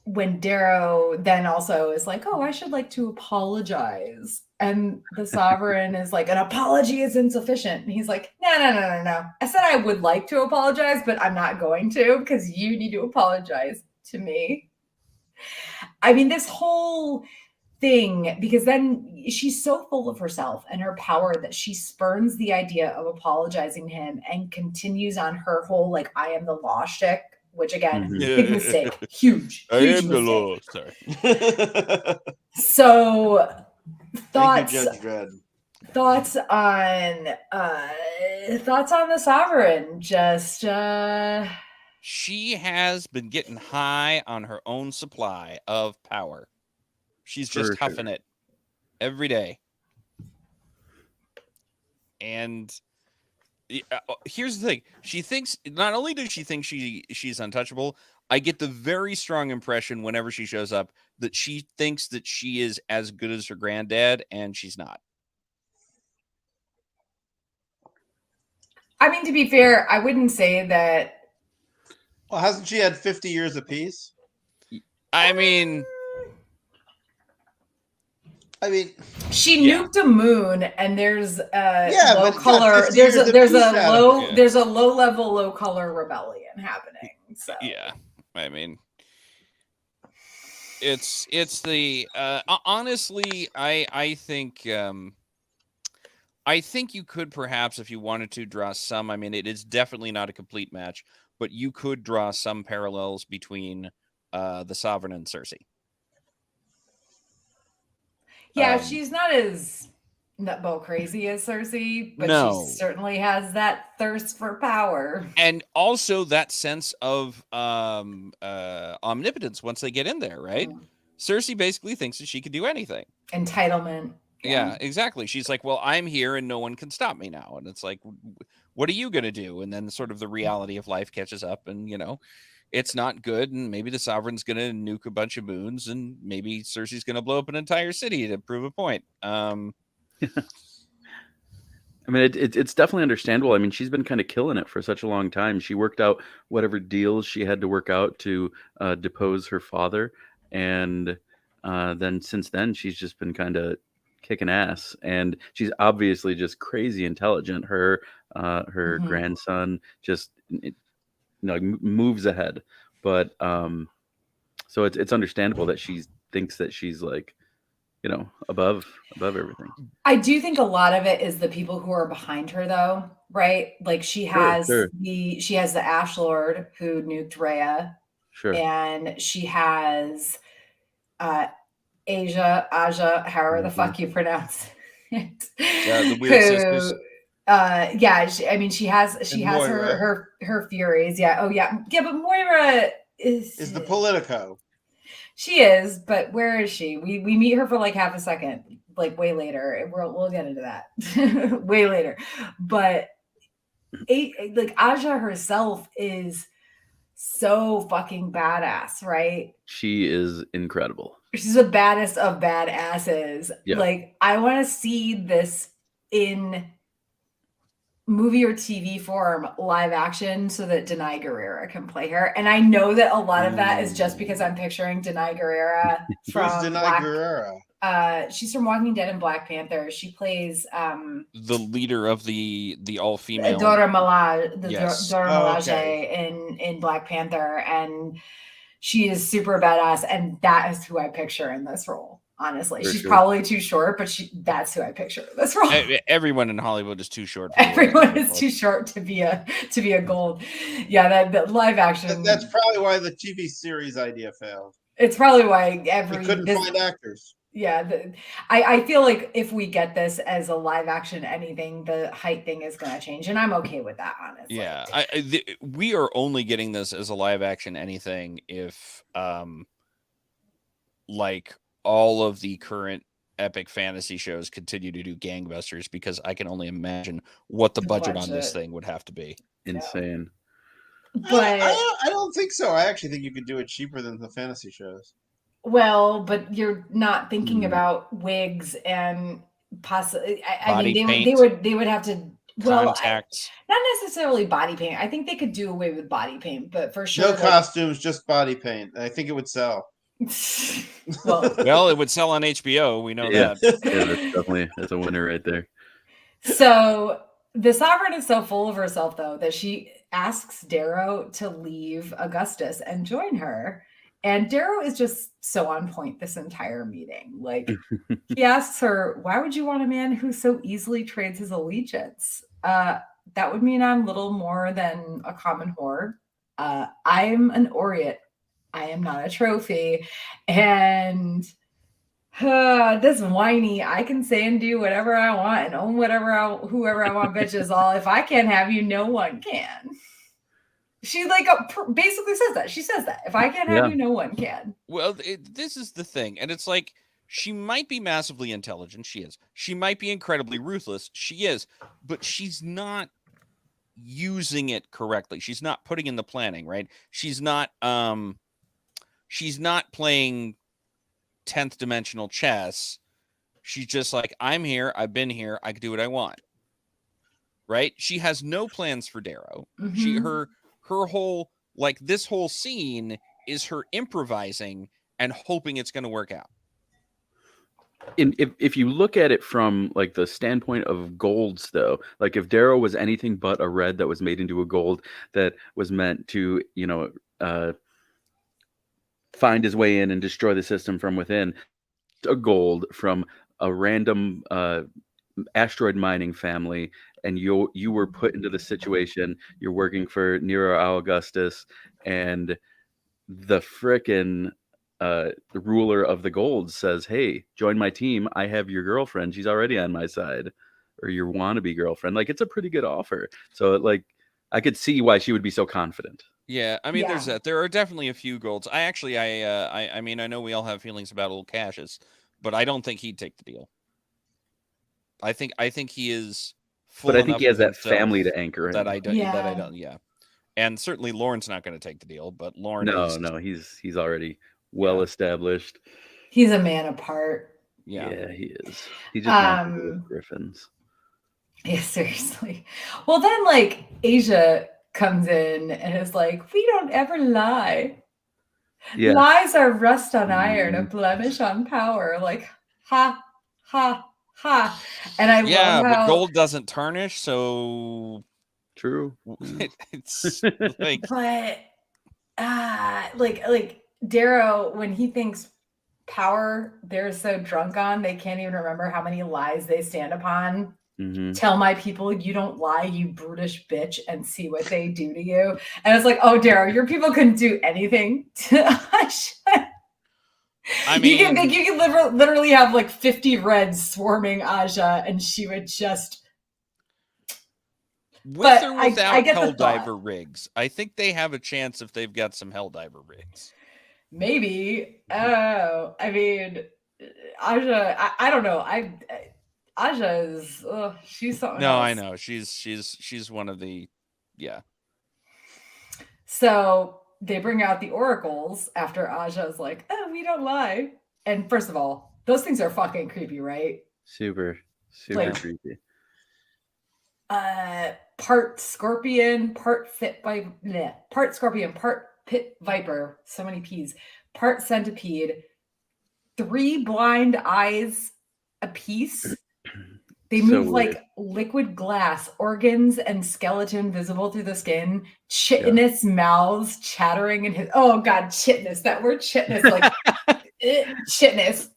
when Darrow then also is like, oh, I should like to apologize. And the Sovereign is like, an apology is insufficient. And he's like, no. I said I would like to apologize, but I'm not going to, because you need to apologize to me. I mean, this whole thing, because then she's so full of herself and her power that she spurns the idea of apologizing to him and continues on her whole, like, I am the law shtick, which again, big mistake, huge I am mistake. the law. Sorry. So Thank you, Judge Dredd. thoughts on the Sovereign. Just she has been getting high on her own supply of power. She's just huffing it every day. And here's the thing. She thinks, not only does she think she's untouchable, I get the very strong impression whenever she shows up that she thinks that she is as good as her granddad, and she's not. I mean, to be fair, I wouldn't say that. Well, hasn't she had 50 years apiece? I mean, she nuked a moon, and there's low but color. There's a low level, low color rebellion happening. So. Yeah, I mean, it's the honestly, I think you could perhaps, if you wanted to, draw some. I mean, it is definitely not a complete match, but you could draw some parallels between the Sovereign and Cersei. Yeah, she's not as nutball crazy as Cersei, but she certainly has that thirst for power. And also that sense of omnipotence once they get in there, right? Cersei basically thinks that she can do anything. Entitlement. Yeah, exactly. She's like, well, I'm here and no one can stop me now. And it's like, what are you going to do? And then sort of the reality of life catches up, and, it's not good, and maybe the Sovereign's going to nuke a bunch of moons, and maybe Cersei's going to blow up an entire city to prove a point. I mean, it's definitely understandable. I mean, she's been kind of killing it for such a long time. She worked out whatever deals she had to work out to depose her father, and then since then, she's just been kind of kicking ass, and she's obviously just crazy intelligent. Her grandson just moves ahead, but so it's understandable that she thinks that she's like, above everything. I do think a lot of it is the people who are behind her, though, right? Like she has the Ash Lord who nuked Rhea, and she has Aja, however the fuck you pronounce it. The weird sisters. She has her furies. Yeah. Oh yeah. Yeah, but Moira is the Politico. She is, but where is she? We meet her for like half a second, like way later. We'll get into that way later. But like Aja herself is so fucking badass, right? She is incredible. She's the baddest of badasses. Yeah. Like I want to see this in movie or TV form, live action, so that Denai Guerrera can play her. And I know that a lot of that is just because I'm picturing Denai Guerrera from Guerrera? She's from Walking Dead and Black Panther. She plays the leader of the all-female Dora Milaje in Black Panther, and she is super badass, and that is who I picture in this role. honestly. For She's sure. probably too short, but that's who I picture this role. Everyone in Hollywood is too short. For Everyone is too short to be a gold. Yeah, that live action. That's probably why the TV series idea failed. It's probably why We couldn't find actors. Yeah, I feel like if we get this as a live action anything, the height thing is going to change, and I'm okay with that, honestly. Yeah, we are only getting this as a live action anything if like all of the current epic fantasy shows continue to do gangbusters, because I can only imagine what the budget on this thing would have to be. Insane. But I don't think so. I actually think you could do it cheaper than the fantasy shows. Well, but you're not thinking about wigs and possibly. I mean, they would have to. Contacts. Not necessarily body paint. I think they could do away with body paint, but for sure, no costumes, just body paint. I think it would sell. Well, it would sell on HBO. We know that. Yeah, that's a winner right there. So the Sovereign is so full of herself, though, that she asks Darrow to leave Augustus and join her. And Darrow is just so on point this entire meeting. Like, he asks her, why would you want a man who so easily trades his allegiance? That would mean I'm little more than a common whore. I'm an aureate. I am not a trophy. And this whiny, I can say and do whatever I want and own whoever I want, bitches all. If I can't have you, no one can. She basically says that. She says that. If I can't have you, no one can. Well, this is the thing. And it's like, she might be massively intelligent. She is. She might be incredibly ruthless. She is. But she's not using it correctly. She's not putting in the planning, right? She's not playing 10th dimensional chess. She's just like, I'm here. I've been here. I can do what I want. Right? She has no plans for Darrow. Mm-hmm. Her whole, this whole scene is her improvising and hoping it's going to work out. If you look at it from the standpoint of golds, though, if Darrow was anything but a red that was made into a gold that was meant to, find his way in and destroy the system from within, a gold from a random asteroid mining family, and you were put into the situation. You're working for Nero Augustus, and the frickin' the ruler of the gold says, hey, join my team. I have your girlfriend. She's already on my side, or your wannabe girlfriend. It's a pretty good offer. So I could see why she would be so confident. Yeah, I mean, there's that. There are definitely a few golds. I mean, I know we all have feelings about old Cassius, but I don't think he'd take the deal. I think he is full. But I think he has that family to anchor him. That I don't. Yeah, and certainly Lauren's not going to take the deal. But Lauren, no, he's already well established. He's a man apart. Yeah, he is. He just wants to be Griffins. Yeah, seriously. Well, then Asia comes in and is like, we don't ever lie. Yeah. Lies are rust on iron, a blemish on power. Ha, ha, ha. And I love how... but gold doesn't tarnish, so... True. It's But, Darrow, when he thinks power, they're so drunk on, they can't even remember how many lies they stand upon. Mm-hmm. Tell my people you don't lie, you brutish bitch, and see what they do to you. And it's oh, Darrow, your people couldn't do anything to us. I mean, you can literally have 50 reds swarming Aja, and she would just. With or without Helldiver rigs, I think they have a chance if they've got some Helldiver rigs. Maybe. Oh, I mean, Aja. I don't know. Aja is she's something else. I know. She's one of the So they bring out the oracles after Aja's oh, we don't lie. And first of all, those things are fucking creepy, right? Super creepy. Part scorpion, part scorpion, part pit viper, so many P's, part centipede, 3 blind eyes a piece. They move liquid glass, organs and skeleton visible through the skin, chitinous mouths chattering in his... Oh, God, chitinous. That word chitinous, chitinous.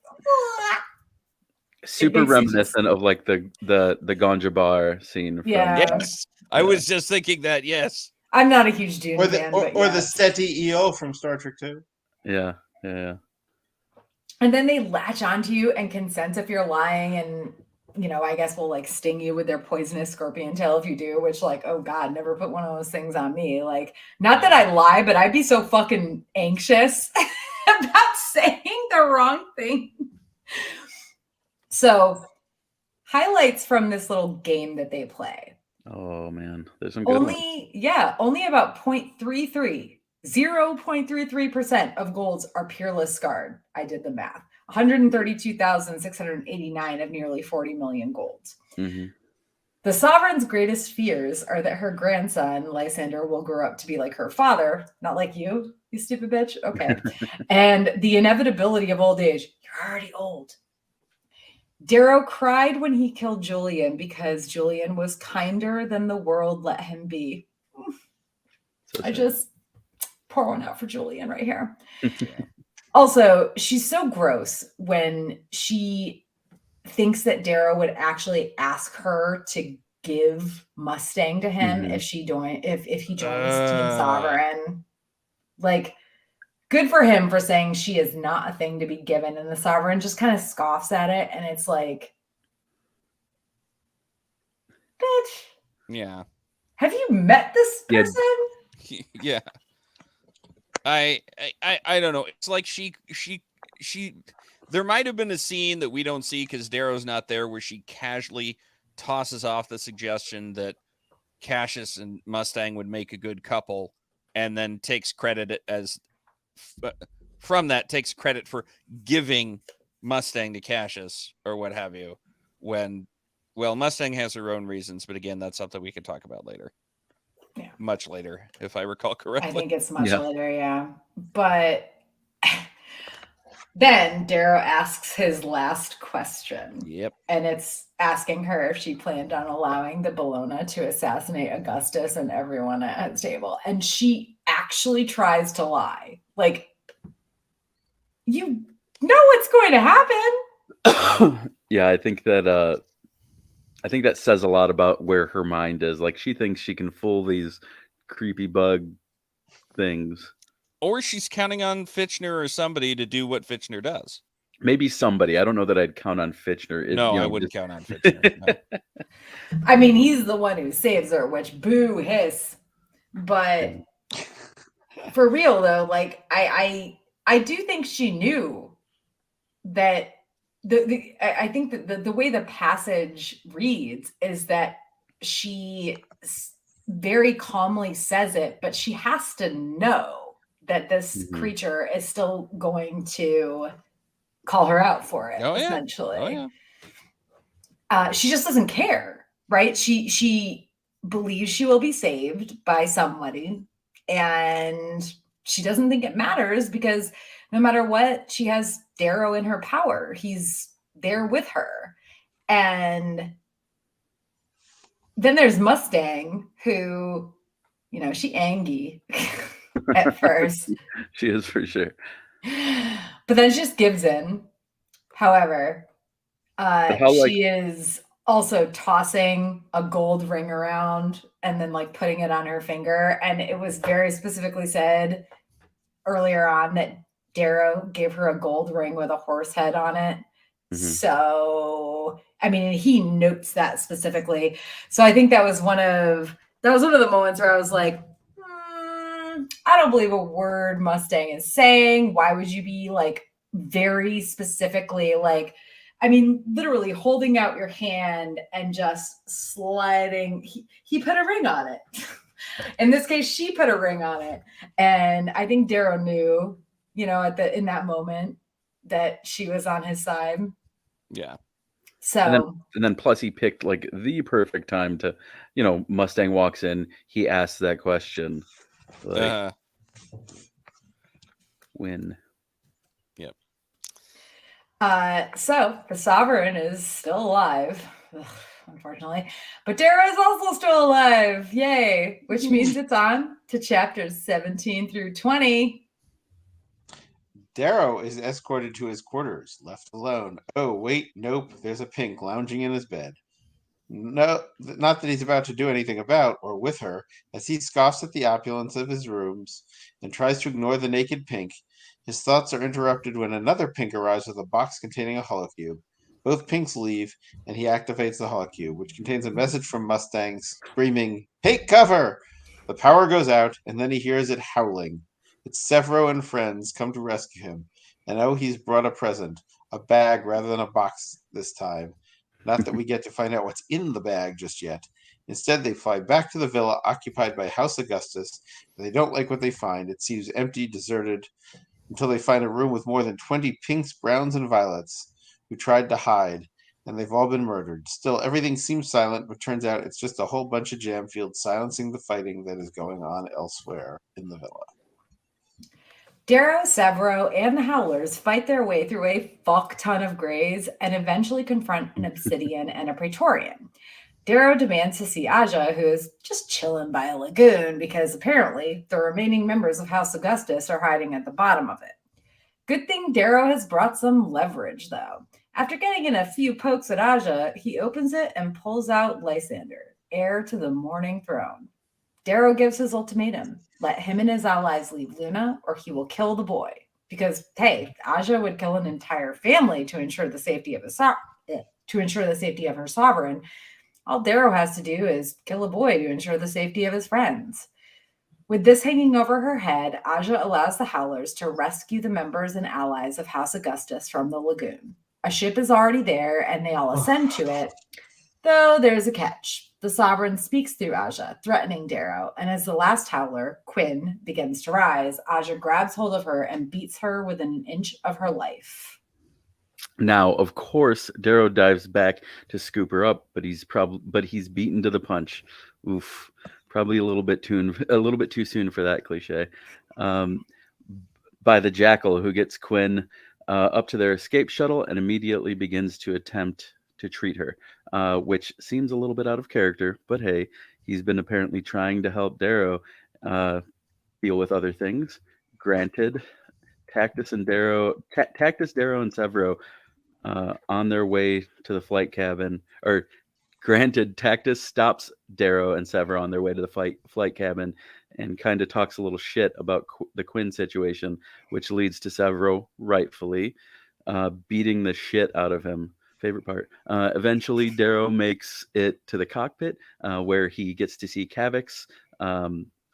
Super makes you reminiscent of like the ganja bar scene from Yes. I Yeah. was just thinking that, yes. I'm not a huge Dune Or the fan, or, but or the yes. SETI EO from Star Trek 2. yeah. And then they latch onto you and can sense if you're lying, and I guess will like sting you with their poisonous scorpion tail if you do, which like, oh God, never put one of those things on me. Like, not that I lie, but I'd be so fucking anxious about saying the wrong thing. So, highlights from this little game that they play. Oh man, there's some good ones. Only about 0.33% of golds are peerless scarred. I did the math. 132,689 of nearly 40 million golds. Mm-hmm. The sovereign's greatest fears are that her grandson, Lysander, will grow up to be like her father, not like you stupid bitch. Okay. And the inevitability of old age. You're already old. Darrow cried when he killed Julian because Julian was kinder than the world let him be. I just pour one out for Julian right here. Also, she's so gross when she thinks that Darrow would actually ask her to give Mustang to him if he joins Team Sovereign. Like, good for him for saying she is not a thing to be given, and the Sovereign just kind of scoffs at it, and it's like, bitch. Yeah. Have you met this person? Yeah. I don't know. It's like she there might have been a scene that we don't see because Darrow's not there where she casually tosses off the suggestion that Cassius and Mustang would make a good couple, and then takes credit takes credit for giving Mustang to Cassius or what have you, when Mustang has her own reasons, but again, that's something we can talk about later. Yeah. Much later, if I recall correctly. I think it's much later, yeah. But then Darrow asks his last question. Yep. And it's asking her if she planned on allowing the Bologna to assassinate Augustus and everyone at his table. And she actually tries to lie. Like, you know what's going to happen. Yeah, I think that says a lot about where her mind is. Like, she thinks she can fool these creepy bug things. Or she's counting on Fitchner or somebody to do what Fitchner does. Maybe somebody. I don't know that I'd count on Fitchner. I wouldn't count on Fitchner. No. I mean, he's the one who saves her, which boo hiss. But for real though, like I do think she knew that I think that the way the passage reads is that she very calmly says it, but she has to know that this creature is still going to call her out for it, essentially. Oh, yeah. She just doesn't care, right? She believes she will be saved by somebody, and she doesn't think it matters because no matter what, she has Darrow in her power. He's there with her. And then there's Mustang, who, she angry at first. She is for sure. But then she just gives in. However, she is also tossing a gold ring around and then like putting it on her finger. And it was very specifically said earlier on that Darrow gave her a gold ring with a horse head on it. So, I mean, he notes that specifically. So I think that was one of the moments where I was like, I don't believe a word Mustang is saying. Why would you be like very specifically like, I mean, literally holding out your hand and just sliding. He put a ring on it. In this case, she put a ring on it. And I think Darrow knew, in that moment that she was on his side. Yeah. So and then plus he picked like the perfect time to, Mustang walks in, he asks that question. Like, when? Yep. So the Sovereign is still alive, unfortunately, but Darrow is also still alive. Yay! Which means it's on to chapters 17 through 20. Darrow is escorted to his quarters, left alone. Oh, wait, nope, there's a pink lounging in his bed. No, not that he's about to do anything about or with her, as he scoffs at the opulence of his rooms and tries to ignore the naked pink. His thoughts are interrupted when another pink arrives with a box containing a holocube. Both pinks leave, and he activates the holocube, which contains a message from Mustang screaming, "Take cover!" The power goes out, and then he hears it howling. It's Severo and friends come to rescue him, and oh, he's brought a present, a bag rather than a box this time. Not that we get to find out what's in the bag just yet. Instead, they fly back to the villa occupied by House Augustus. They don't like what they find. It seems empty, deserted, until they find a room with more than 20 pinks, browns, and violets who tried to hide, and they've all been murdered. Still, everything seems silent, but turns out it's just a whole bunch of jam fields silencing the fighting that is going on elsewhere in the villa. Darrow, Severo, and the Howlers fight their way through a fuck ton of grays and eventually confront an Obsidian and a Praetorian. Darrow demands to see Aja, who is just chilling by a lagoon because apparently the remaining members of House Augustus are hiding at the bottom of it. Good thing Darrow has brought some leverage, though. After getting in a few pokes at Aja, he opens it and pulls out Lysander, heir to the Morning Throne. Darrow gives his ultimatum. Let him and his allies leave Luna, or he will kill the boy. Because, hey, Aja would kill an entire family to ensure the safety of her sovereign. All Darrow has to do is kill a boy to ensure the safety of his friends. With this hanging over her head, Aja allows the Howlers to rescue the members and allies of House Augustus from the lagoon. A ship is already there, and they all ascend to it, though there's a catch. The Sovereign speaks through Aja, threatening Darrow, and as the last Howler, Quinn, begins to rise, Aja grabs hold of her and beats her within an inch of her life. Now, of course, Darrow dives back to scoop her up, but he's beaten to the punch. Oof, probably a little bit too soon for that cliche. By the Jackal, who gets Quinn up to their escape shuttle and immediately begins to attempt to treat her, which seems a little bit out of character, but hey, he's been apparently trying to help Darrow deal with other things. Granted, Tactus, Darrow, and Severo on their way to the flight cabin, or granted, Tactus stops Darrow and Severo on their way to the flight cabin and kind of talks a little shit about the Quinn situation, which leads to Severo, rightfully, beating the shit out of him. Favorite part. Eventually, Darrow makes it to the cockpit where he gets to see Cavix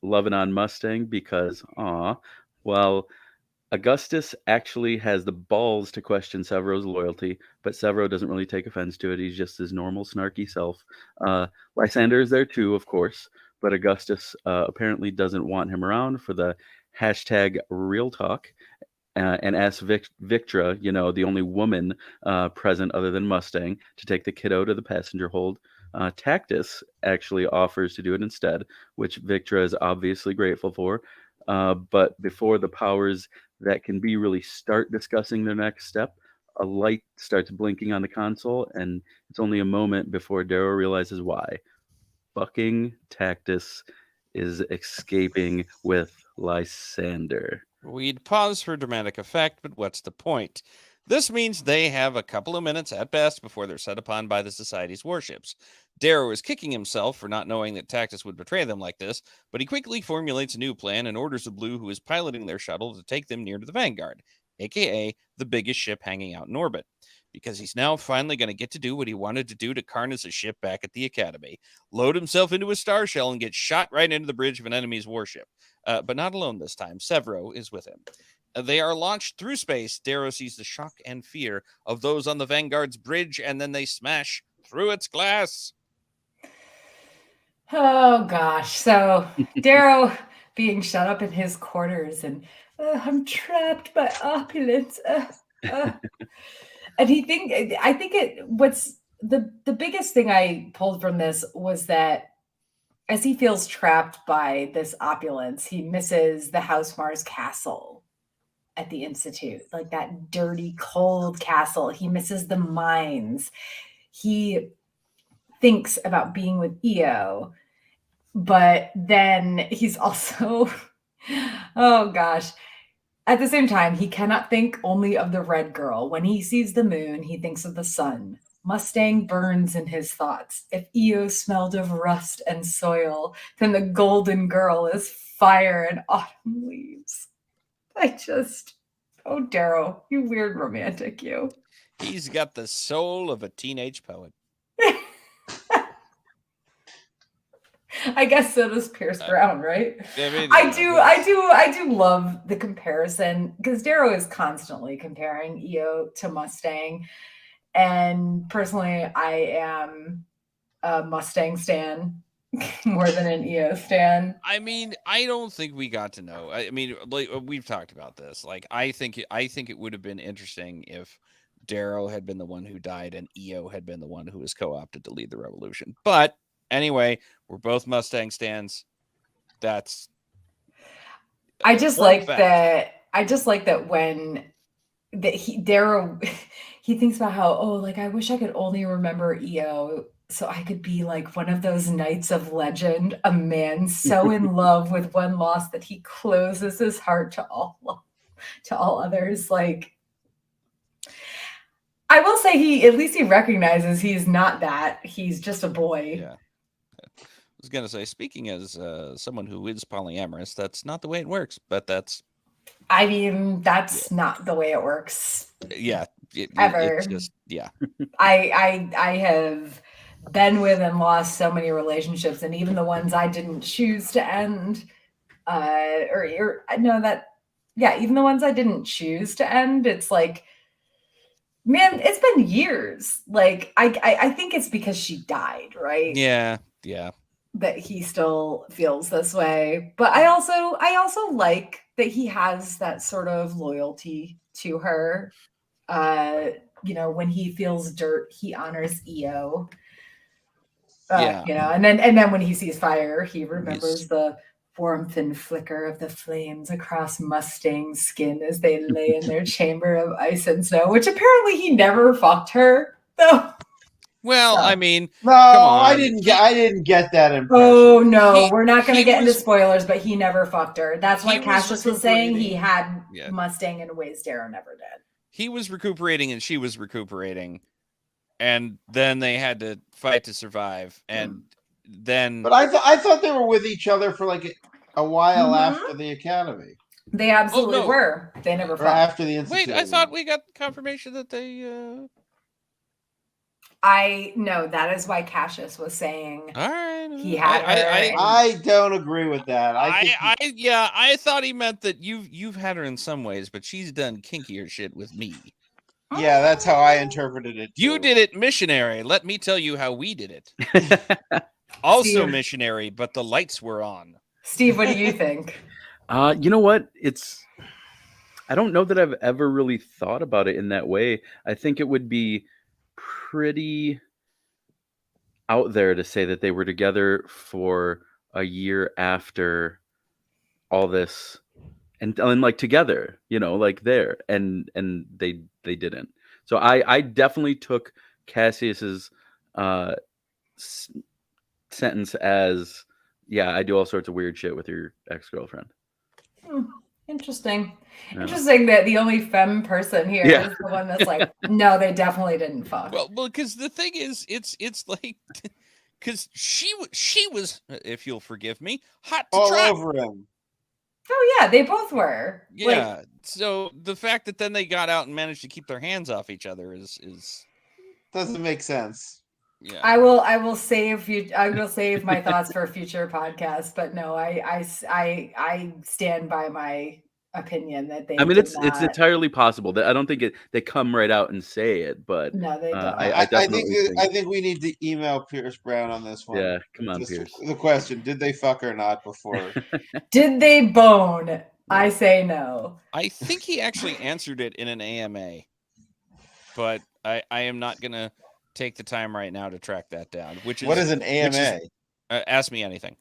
loving on Mustang because, well, Augustus actually has the balls to question Severo's loyalty, but Severo doesn't really take offense to it. He's just his normal snarky self. Lysander is there too, of course, but Augustus apparently doesn't want him around for the hashtag real talk. And asks Victra, the only woman present other than Mustang, to take the kiddo to the passenger hold. Tactus actually offers to do it instead, which Victra is obviously grateful for. But before the powers that can be really start discussing their next step, a light starts blinking on the console, and it's only a moment before Darrow realizes why. Fucking Tactus is escaping with Lysander. We'd pause for dramatic effect, but what's the point? This means they have a couple of minutes at best before they're set upon by the Society's warships. Darrow is kicking himself for not knowing that Tactus would betray them like this, but he quickly formulates a new plan and orders the Blue, who is piloting their shuttle, to take them near to the Vanguard, aka the biggest ship hanging out in orbit, because he's now finally going to get to do what he wanted to do to Karnus' ship back at the Academy, load himself into a star shell and get shot right into the bridge of an enemy's warship. But not alone this time. Severo is with him. They are launched through space. Darrow sees the shock and fear of those on the Vanguard's bridge, and then they smash through its glass. Oh, gosh. So Darrow being shut up in his quarters and I'm trapped by opulence. And what's the biggest thing I pulled from this was that as he feels trapped by this opulence, he misses the House Mars castle at the Institute, like that dirty, cold castle. He misses the mines. He thinks about being with Io, but then he's also, oh gosh, At the same time, he cannot think only of the red girl. When he sees the moon, he thinks of the sun. Mustang burns in his thoughts. If Io smelled of rust and soil, then the golden girl is fire and autumn leaves. Oh, Darrow, you weird romantic, you. He's got the soul of a teenage poet. I guess so does Pierce Brown, right? I mean, I do love the comparison because Darrow is constantly comparing Io to Mustang. And personally, I am a Mustang stan more than an Io stan. I mean, I don't think we got to know. I mean, like we've talked about this. Like, I think it would have been interesting if Darrow had been the one who died and Io had been the one who was co-opted to lead the revolution. But anyway, we're both Mustang stans. I just like that. I just like that when Darrow he thinks about how, oh, like I wish I could only remember Io so I could be like one of those knights of legend, a man so in love with one loss that he closes his heart to all others. Like, I will say at least he recognizes he's not that. He's just a boy. Yeah. I was gonna say, speaking as someone who is polyamorous, that's not the way it works. But that's. I mean, that's not the way it works. Yeah. Ever. It's just, yeah. I have been with and lost so many relationships, and even the ones I didn't choose to end, even the ones I didn't choose to end, it's like, man, it's been years. Like, I think it's because she died, right? Yeah. That he still feels this way. But I also like that he has that sort of loyalty to her. When he feels dirt, he honors Io. And then when he sees fire, he remembers the warmth and flicker of the flames across Mustang's skin as they lay in their chamber of ice and snow, which apparently he never fucked her, though. Well, I mean, no, I didn't get that impression. Oh no, we're not going to get into spoilers, but he never fucked her. That's why Cassius was saying he had Mustang in ways Darrow never did. He was recuperating and she was recuperating, and then they had to fight to survive. And then, but I thought they were with each other for like a while after the academy. They absolutely were. They never fought after the institute. Wait, I thought we got confirmation that they. That is why Cassius was saying. All right, he had her. I don't agree with that. I thought he meant that you've had her in some ways, but she's done kinkier shit with me. Yeah, that's how I interpreted it. Too. You did it missionary. Let me tell you how we did it. Also Steve. Missionary, but the lights were on. Steve, what do you think? You know what? I don't know that I've ever really thought about it in that way. I think it would be pretty out there to say that they were together for a year after all this and like together, like there, and they didn't. So I definitely took Cassius's sentence as, yeah, I do all sorts of weird shit with your ex-girlfriend. Interesting. Yeah. Interesting that the only femme person here is the one that's like, no, they definitely didn't fuck. Well, because the thing is, it's like, because she was, if you'll forgive me, hot to all try. Over him. Oh yeah, they both were. Yeah. So the fact that then they got out and managed to keep their hands off each other is doesn't make sense. Yeah. I will save my thoughts for a future podcast, but no, I stand by my opinion that they. I mean, it's entirely possible that I don't think they come right out and say it, but no, they don't. I think we need to email Pierce Brown on this one. Yeah, come on, Pierce. The question: did they fuck or not before? Did they bone? I say no. I think he actually answered it in an AMA, but I am not gonna take the time right now to track that down. What is an AMA? Ask me anything.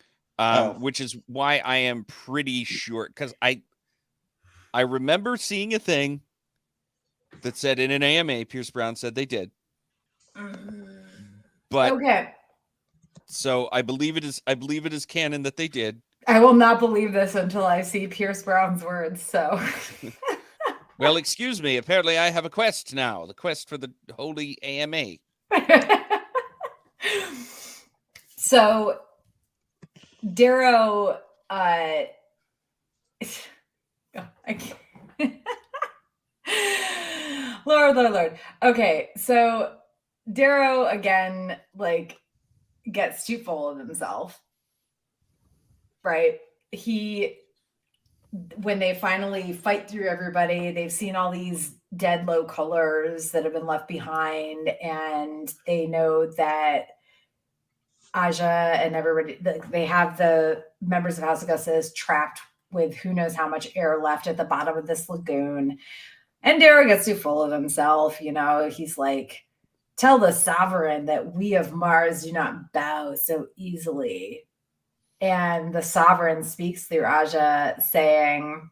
Which is why I am pretty sure, because I remember seeing a thing that said in an AMA, Pierce Brown said they did. But okay. So I believe it is canon that they did. I will not believe this until I see Pierce Brown's words. So, Well, excuse me. Apparently, I have a quest now. The quest for the holy AMA. so Darrow, I can't. Lord. Okay, so Darrow again, like, gets too full of himself, right? When they finally fight through everybody, they've seen all these dead low colors that have been left behind, and they know that Aja and everybody, they have the members of Sagas Sass trapped with who knows how much air left at the bottom of this lagoon. And Darrow gets too full of himself. He's like, tell the sovereign that we of Mars do not bow so easily. And the sovereign speaks through Aja, saying,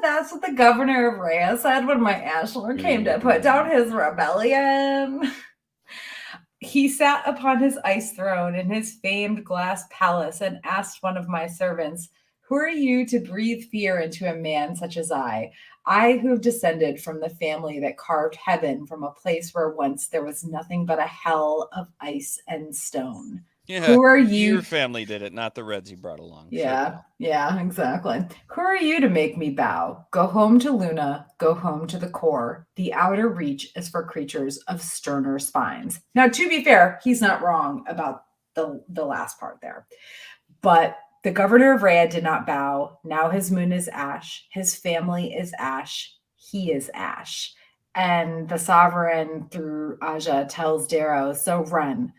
that's what the governor of Rhea said when my Ashlar came to put down his rebellion. He sat upon his ice throne in his famed glass palace and asked one of my servants, who are you to breathe fear into a man such as I who have descended from the family that carved heaven from a place where once there was nothing but a hell of ice and stone. Yeah, who are you? Your family did it, not the Reds you brought along. Yeah, yeah, exactly. Who are you to make me bow? Go home to Luna, go home to the core. The outer reach is for creatures of sterner spines. Now, to be fair, he's not wrong about the last part there. But the governor of Rhea did not bow. Now his moon is ash. His family is ash. He is ash. And the sovereign, through Aja, tells Darrow, so run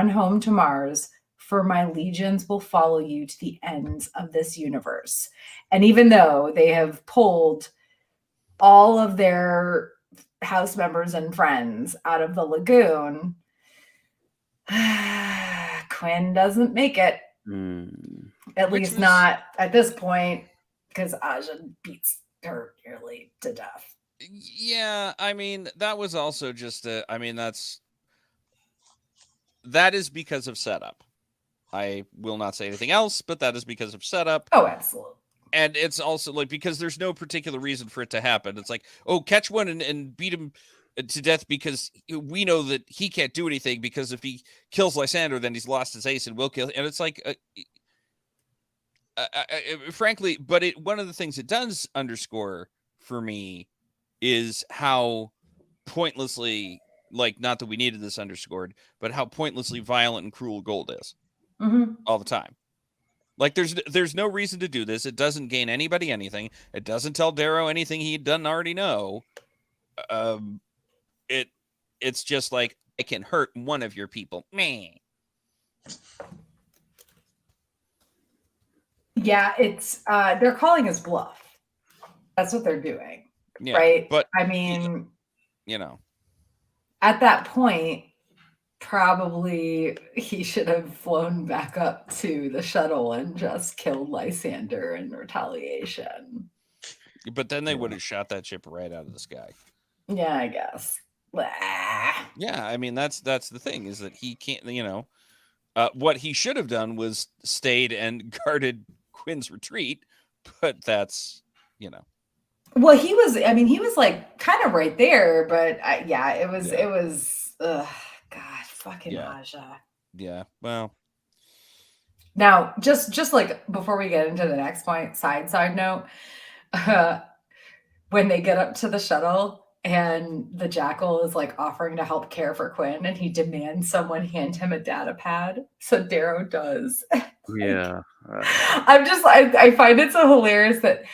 home to Mars, for my legions will follow you to the ends of this universe. And even though they have pulled all of their house members and friends out of the lagoon, Quinn doesn't make it. At least not at this point, because Aja beats her nearly to death. Yeah, I mean, that was also just that is because of setup. I will not say anything else, but that is because of setup. Oh, absolutely. And it's also like, because there's no particular reason for it to happen. It's like, oh, catch one and beat him to death because we know that he can't do anything, because if he kills Lysander, then he's lost his ace and will kill. And it's like, frankly, but one of the things it does underscore for me is how pointlessly, like, not that we needed this underscored, but how pointlessly violent and cruel Gold is all the time. Like, there's no reason to do this. It doesn't gain anybody anything. It doesn't tell Darrow anything he doesn't already know. It's just like, I can hurt one of your people. Meh. Yeah, it's they're calling his bluff. That's what they're doing. Yeah, right? But I mean, at that point, probably he should have flown back up to the shuttle and just killed Lysander in retaliation. But then they would have shot that ship right out of the sky. Yeah, I guess. Blah. Yeah, I mean, that's the thing, is that he can't, what he should have done was stayed and guarded Quinn's retreat, but that's, Well, he was like kind of right there, but it was, God, fucking Aja. Yeah, well. Now, just like before we get into the next point, side note, when they get up to the shuttle and the Jackal is like offering to help care for Quinn, and he demands someone hand him a data pad, so Darrow does. Yeah. I find it so hilarious that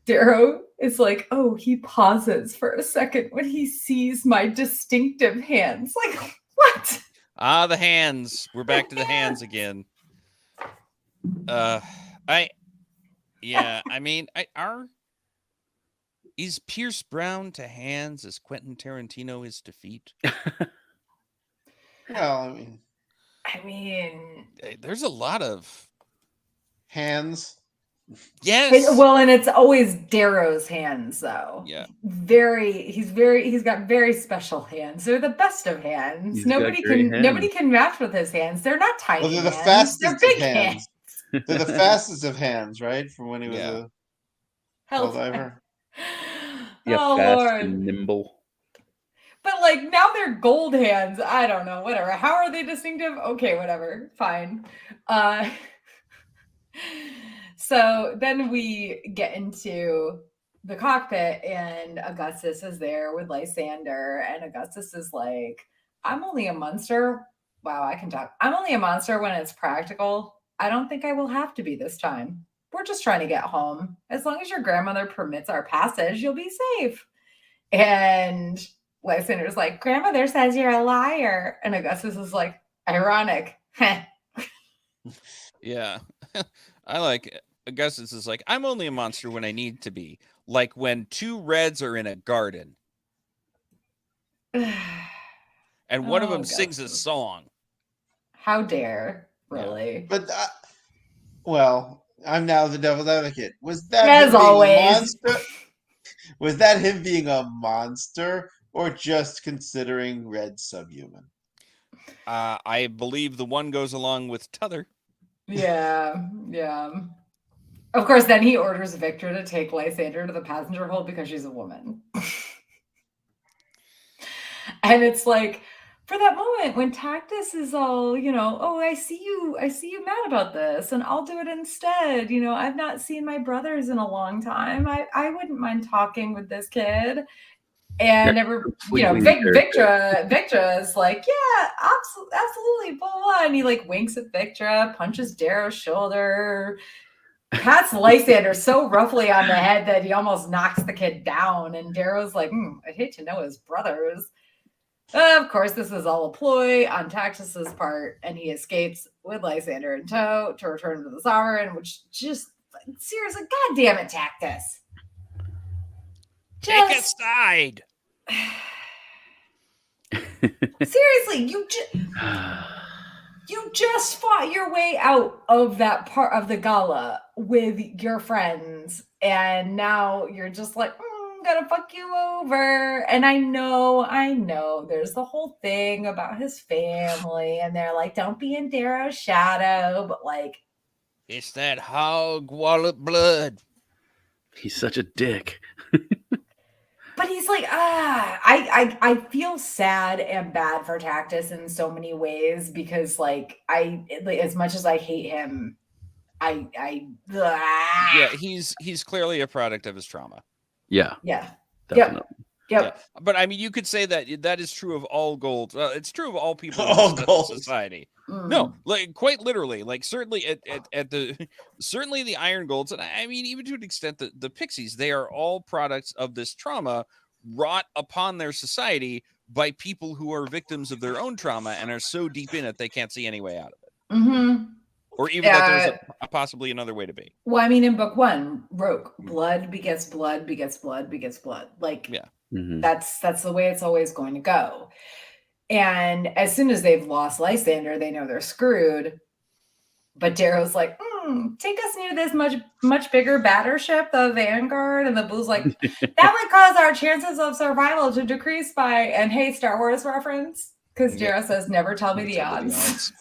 Darrow is like, oh, he pauses for a second when he sees my distinctive hands. Like, what? Ah, the hands. We're back to the hands again. Is Pierce Brown to hands as Quentin Tarantino is to feet? Well, I mean, there's a lot of hands. Yes. And it's always Darrow's hands, though. Yeah. He's got very special hands. They're the best of hands. Nobody can match with his hands. They're not tiny. Well, they're the hands. fastest They're big hands. They're the fastest of hands, right? From when he was Yeah. a hell diver. Yeah, Oh fast Lord. and nimble. But like now they're gold hands. I don't know. Whatever. How are they distinctive? Okay, whatever. Fine. So then we get into the cockpit, and Augustus is there with Lysander, and Augustus is like, I'm only a monster. Wow, I can talk. I'm only a monster when it's practical. I don't think I will have to be this time. We're just trying to get home. As long as your grandmother permits our passage, you'll be safe. And Lysander's like, grandmother says you're a liar. And Augustus is like, ironic. Yeah. I like it. Augustus is like, I'm only a monster when I need to be. Like when two reds are in a garden and one of them sings a Augustus. song. How dare, really? But well, I'm now the devil's advocate. Was that As him being always. a monster? Was that him being a monster, or just considering red subhuman? I believe the one goes along with t'other. Yeah, yeah. Of course, then he orders Victor to take Lysander to the passenger hold because she's a woman. And it's like, for that moment when Tactus is all, oh, I see you mad about this, and I'll do it instead. I've not seen my brothers in a long time. I wouldn't mind talking with this kid. And Victra is like, yeah, absolutely, blah, blah, blah. And he like winks at Victra, punches Darrow's shoulder, pats Lysander so roughly on the head that he almost knocks the kid down. And Darrow's like, I'd hate to know his brothers. Of course, this is all a ploy on Tactus's part, and he escapes with Lysander in tow to return to the Sovereign, which just, seriously, God damn it, Tactus. Take a side. Seriously, you just fought your way out of that part of the gala with your friends, and now you're just like, I'm gonna fuck you over. And I know there's the whole thing about his family, and they're like, don't be in Darrow's shadow, but like, it's that hog wallet blood. He's such a dick. but he's like, I feel sad and bad for Tactus in so many ways, because like as much as I hate him, Yeah, he's clearly a product of his trauma. Yeah. Definitely. Yep. Yeah. But I mean, you could say that is true of all gold. It's true of all people All in gold. society. No, like quite literally, like certainly at the certainly the iron golds, and I mean even to an extent the pixies, they are all products of this trauma wrought upon their society by people who are victims of their own trauma and are so deep in it they can't see any way out of it. Mm-hmm. Or even that there's possibly another way to be. Well, I mean, in book 1, Roke, blood begets blood begets blood begets blood. Like, yeah. That's the way it's always going to go. And as soon as they've lost Lysander, they know they're screwed. But Darrow's like, take us near this much bigger battleship, the Vanguard. And the Blue's like, that would cause our chances of survival to decrease by, and hey, Star Wars reference, because Darrow says, never tell me the odds.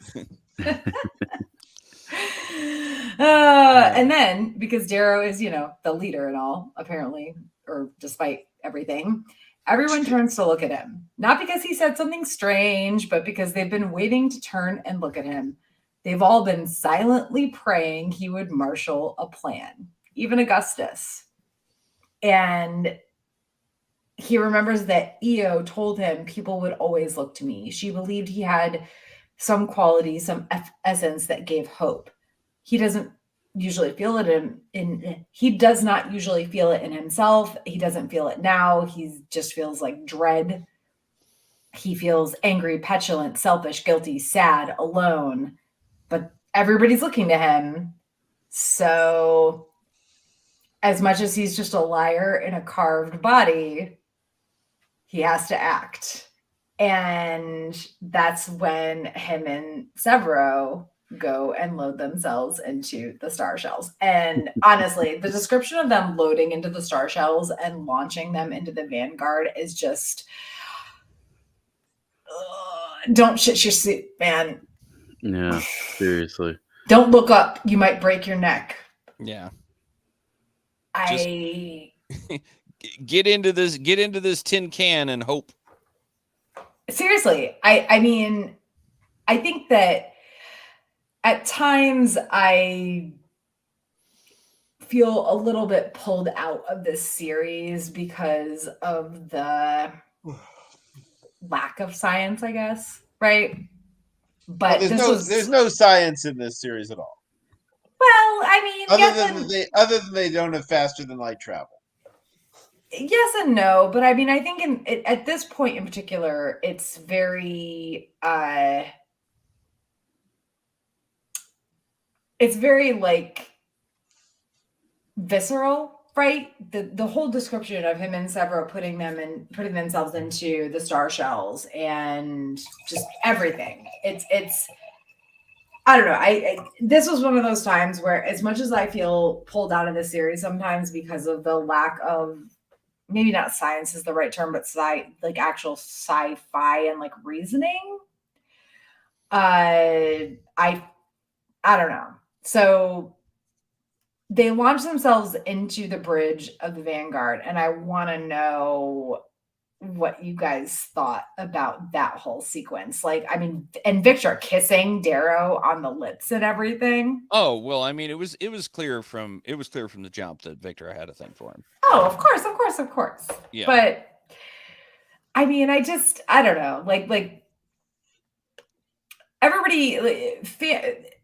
And then, because Darrow is, the leader and all, apparently, or despite everything, everyone turns to look at him. Not because he said something strange, but because they've been waiting to turn and look at him. They've all been silently praying he would marshal a plan, even Augustus. And he remembers that Io told him people would always look to me. She believed he had some quality, some essence that gave hope. He doesn't usually feel it he does not usually feel it in himself. He doesn't feel it now. He just feels like dread. He feels angry, petulant, selfish, guilty, sad, alone. But everybody's looking to him. So as much as he's just a liar in a carved body, he has to act. And that's when him and Severo go and load themselves into the star shells. And honestly, the description of them loading into the star shells and launching them into the Vanguard is just don't shit your suit, man. Yeah, seriously. Don't look up. You might break your neck. Yeah. I Get into this tin can and hope. seriously, I mean, I think that at times I feel a little bit pulled out of this series because of the lack of science, I guess, right? But there's no science in this series at all. Well, I mean, Other than they don't have faster than light travel. Yes and no, but I mean, I think at this point in particular, it's very like visceral, right? The whole description of him and Severo putting themselves into the star shells and just everything. It's I don't know. This was one of those times where, as much as I feel pulled out of the series sometimes because of the lack of, maybe not science is the right term, but like actual sci-fi and like reasoning. I don't know. So they launch themselves into the bridge of the Vanguard, and I want to know what you guys thought about that whole sequence. Like, I mean, and Victor kissing Darrow on the lips and everything. Oh, well, I mean, it was clear from the jump that Victor had a thing for him. Oh, of course. Yeah. But I mean, I don't know. Like everybody,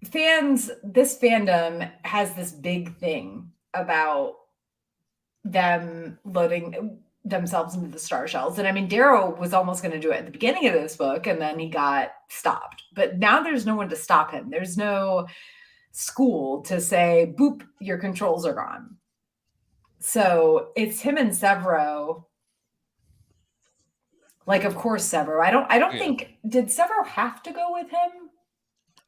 fans, this fandom has this big thing about them loading themselves into the star shells. And I mean, Darrow was almost going to do it at the beginning of this book, and then he got stopped. But now there's no one to stop him. There's no school to say, boop, your controls are gone. So it's him and Severo. Like, of course, Severo. I don't think, did Severo have to go with him?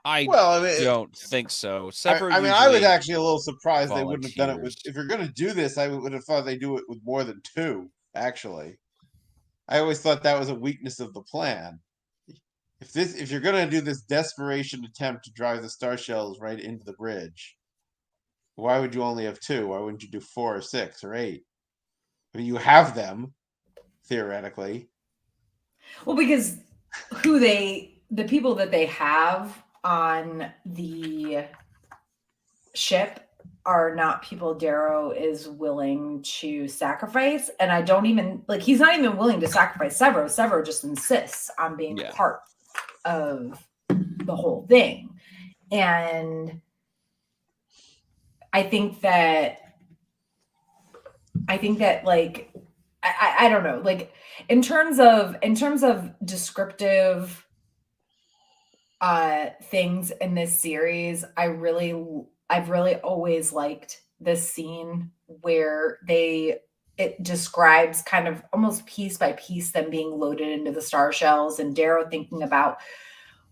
I don't think so. I was actually a little surprised they wouldn't have done it with. If you're going to do this, I would have thought they do it with more than two. Actually, I always thought that was a weakness of the plan. If you're going to do this desperation attempt to drive the star shells right into the bridge, why would you only have two? Why wouldn't you do 4 or 6 or 8? I mean, you have them theoretically. Well, because the people that they have on the ship are not people Darrow is willing to sacrifice. And I don't even, like, he's not even willing to sacrifice Severo. Severo just insists on being part of the whole thing. And I think that like, I don't know, like in terms of descriptive things in this series, I've really always liked this scene where it describes kind of almost piece by piece them being loaded into the star shells and Darrow thinking about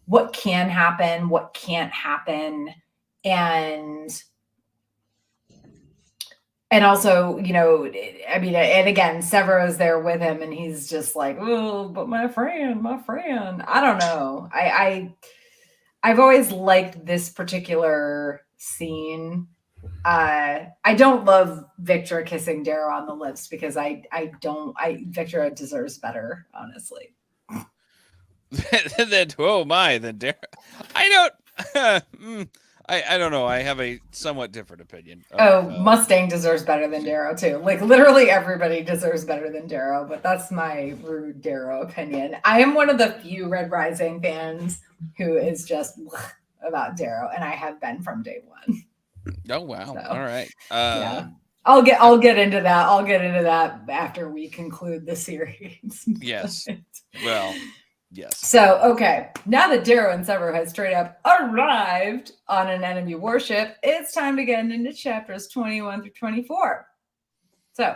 what can happen, what can't happen, and also, you know, I mean, and again, Severo's there with him and he's just like, oh, but my friend, I don't know. I've always liked this particular scene. I don't love Victor kissing Darrow on the lips because Victor deserves better, honestly. Then Darrow. I don't know. I have a somewhat different opinion. Mustang deserves better than Darrow too. Like literally everybody deserves better than Darrow, but that's my rude Darrow opinion. I am one of the few Red Rising fans who is just about Darrow, and I have been from day one. Oh wow! So, all right. Yeah, I'll get into that. I'll get into that after we conclude the series. Yes. Well. Yes. So, okay, now that Darrow and Severo has straight up arrived on an enemy warship, it's time to get into chapters 21 through 24. So,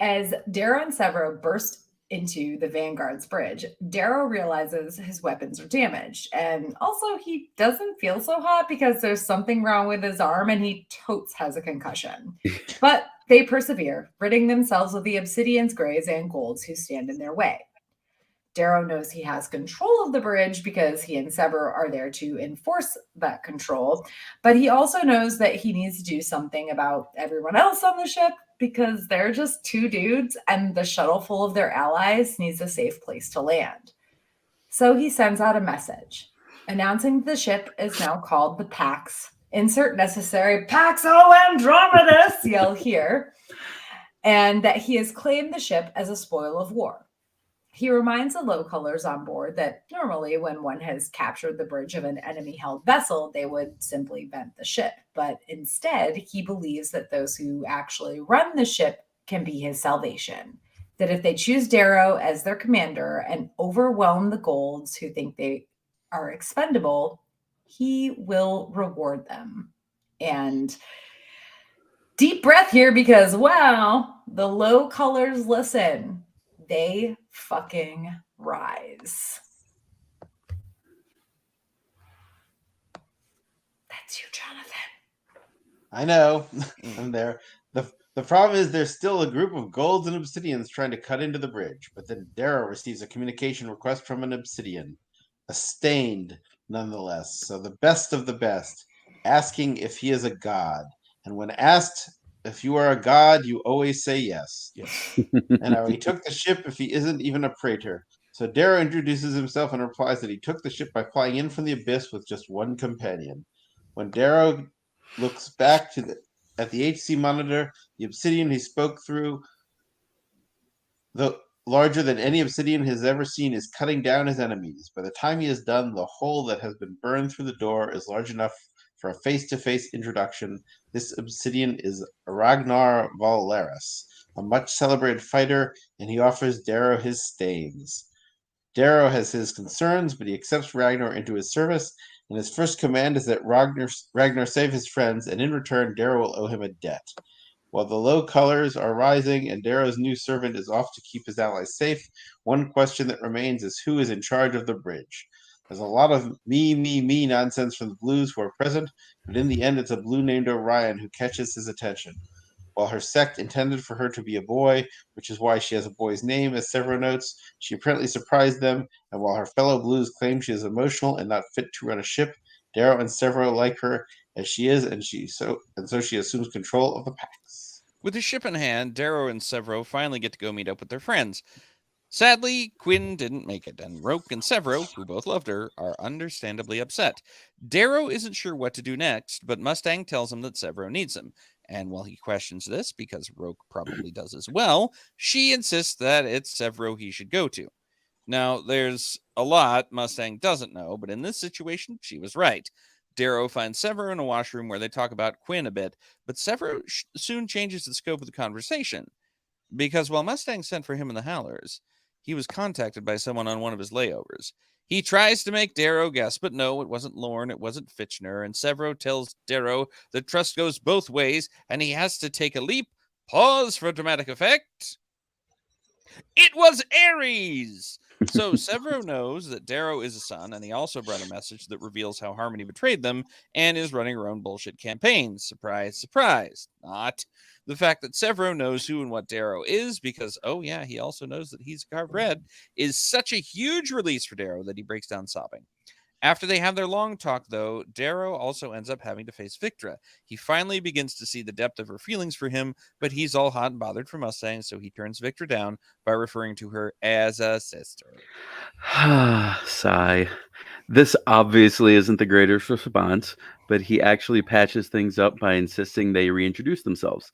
as Darrow and Severo burst into the Vanguard's bridge, Darrow realizes his weapons are damaged. And also, he doesn't feel so hot because there's something wrong with his arm and he totes has a concussion. But they persevere, ridding themselves of the obsidians, grays, and golds who stand in their way. Darrow knows he has control of the bridge because he and Sever are there to enforce that control, but he also knows that he needs to do something about everyone else on the ship because they're just two dudes and the shuttle full of their allies needs a safe place to land. So he sends out a message announcing the ship is now called the Pax. Insert necessary Pax O Andromedus, you'll hear, and that he has claimed the ship as a spoil of war. He reminds the low colors on board that normally when one has captured the bridge of an enemy-held vessel, they would simply vent the ship. But instead, he believes that those who actually run the ship can be his salvation. That if they choose Darrow as their commander and overwhelm the Golds who think they are expendable, he will reward them. And deep breath here because, wow, the low colors listen. They fucking rise. That's you, Jonathan. I know. I'm there. The problem is there's still a group of golds and obsidians trying to cut into the bridge, but then Darrow receives a communication request from an obsidian, a stained nonetheless, so the best of the best, asking if he is a god. And when asked if you are a god, you always say yes. Yes. And how he took the ship if he isn't even a praetor. So Darrow introduces himself and replies that he took the ship by flying in from the abyss with just one companion. When Darrow looks back at the HC monitor, the obsidian he spoke through, the larger than any obsidian he has ever seen, is cutting down his enemies. By the time he is done, the hole that has been burned through the door is large enough for a face-to-face introduction. This obsidian is Ragnar Valaris, a much celebrated fighter, and he offers Darrow his stains. Darrow has his concerns, but he accepts Ragnar into his service, and his first command is that Ragnar save his friends, and in return, Darrow will owe him a debt. While the low colors are rising and Darrow's new servant is off to keep his allies safe, one question that remains is who is in charge of the bridge. There's a lot of me nonsense from the Blues who are present, but in the end, it's a Blue named Orion who catches his attention. While her sect intended for her to be a boy, which is why she has a boy's name, as Severo notes, she apparently surprised them, and while her fellow Blues claim she is emotional and not fit to run a ship, Darrow and Severo like her as she is, and so she assumes control of the Pax. With his ship in hand, Darrow and Severo finally get to go meet up with their friends. Sadly, Quinn didn't make it, and Roke and Severo, who both loved her, are understandably upset. Darrow isn't sure what to do next, but Mustang tells him that Severo needs him. And while he questions this, because Roke probably does as well, she insists that it's Severo he should go to. Now, there's a lot Mustang doesn't know, but in this situation, she was right. Darrow finds Severo in a washroom where they talk about Quinn a bit, but Severo soon changes the scope of the conversation. Because while Mustang sent for him in the Howlers, he was contacted by someone on one of his layovers. He tries to make Darrow guess, but no, it wasn't Lorne, it wasn't Fitchner, and Severo tells Darrow that trust goes both ways, and he has to take a leap. Pause for dramatic effect. It was Ares! So Severo knows that Darrow is a son, and he also brought a message that reveals how Harmony betrayed them and is running her own bullshit campaign. Surprise, surprise. Not. The fact that Severo knows who and what Darrow is, because, oh yeah, he also knows that he's carved red, is such a huge release for Darrow that he breaks down sobbing. After they have their long talk, though, Darrow also ends up having to face Victra. He finally begins to see the depth of her feelings for him, but he's all hot and bothered for Mustang, so he turns Victra down by referring to her as a sister. Sigh. This obviously isn't the greatest response, but he actually patches things up by insisting they reintroduce themselves,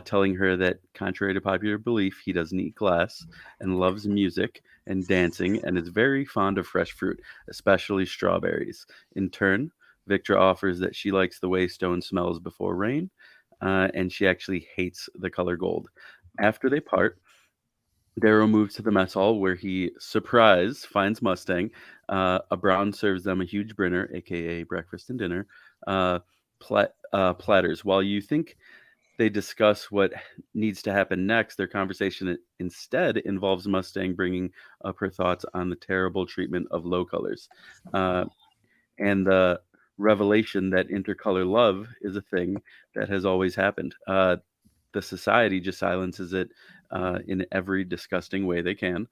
telling her that, contrary to popular belief, he doesn't eat glass and loves music and dancing and is very fond of fresh fruit, especially strawberries. In turn, Victra offers that she likes the way stone smells before rain, and she actually hates the color gold. After they part, Darrow moves to the mess hall where he, surprise, finds Mustang. A Brown serves them a huge brinner, aka breakfast and dinner, platters. While you think they discuss what needs to happen next, their conversation instead involves Mustang bringing up her thoughts on the terrible treatment of low colors and the revelation that intercolor love is a thing that has always happened. The society just silences it in every disgusting way they can.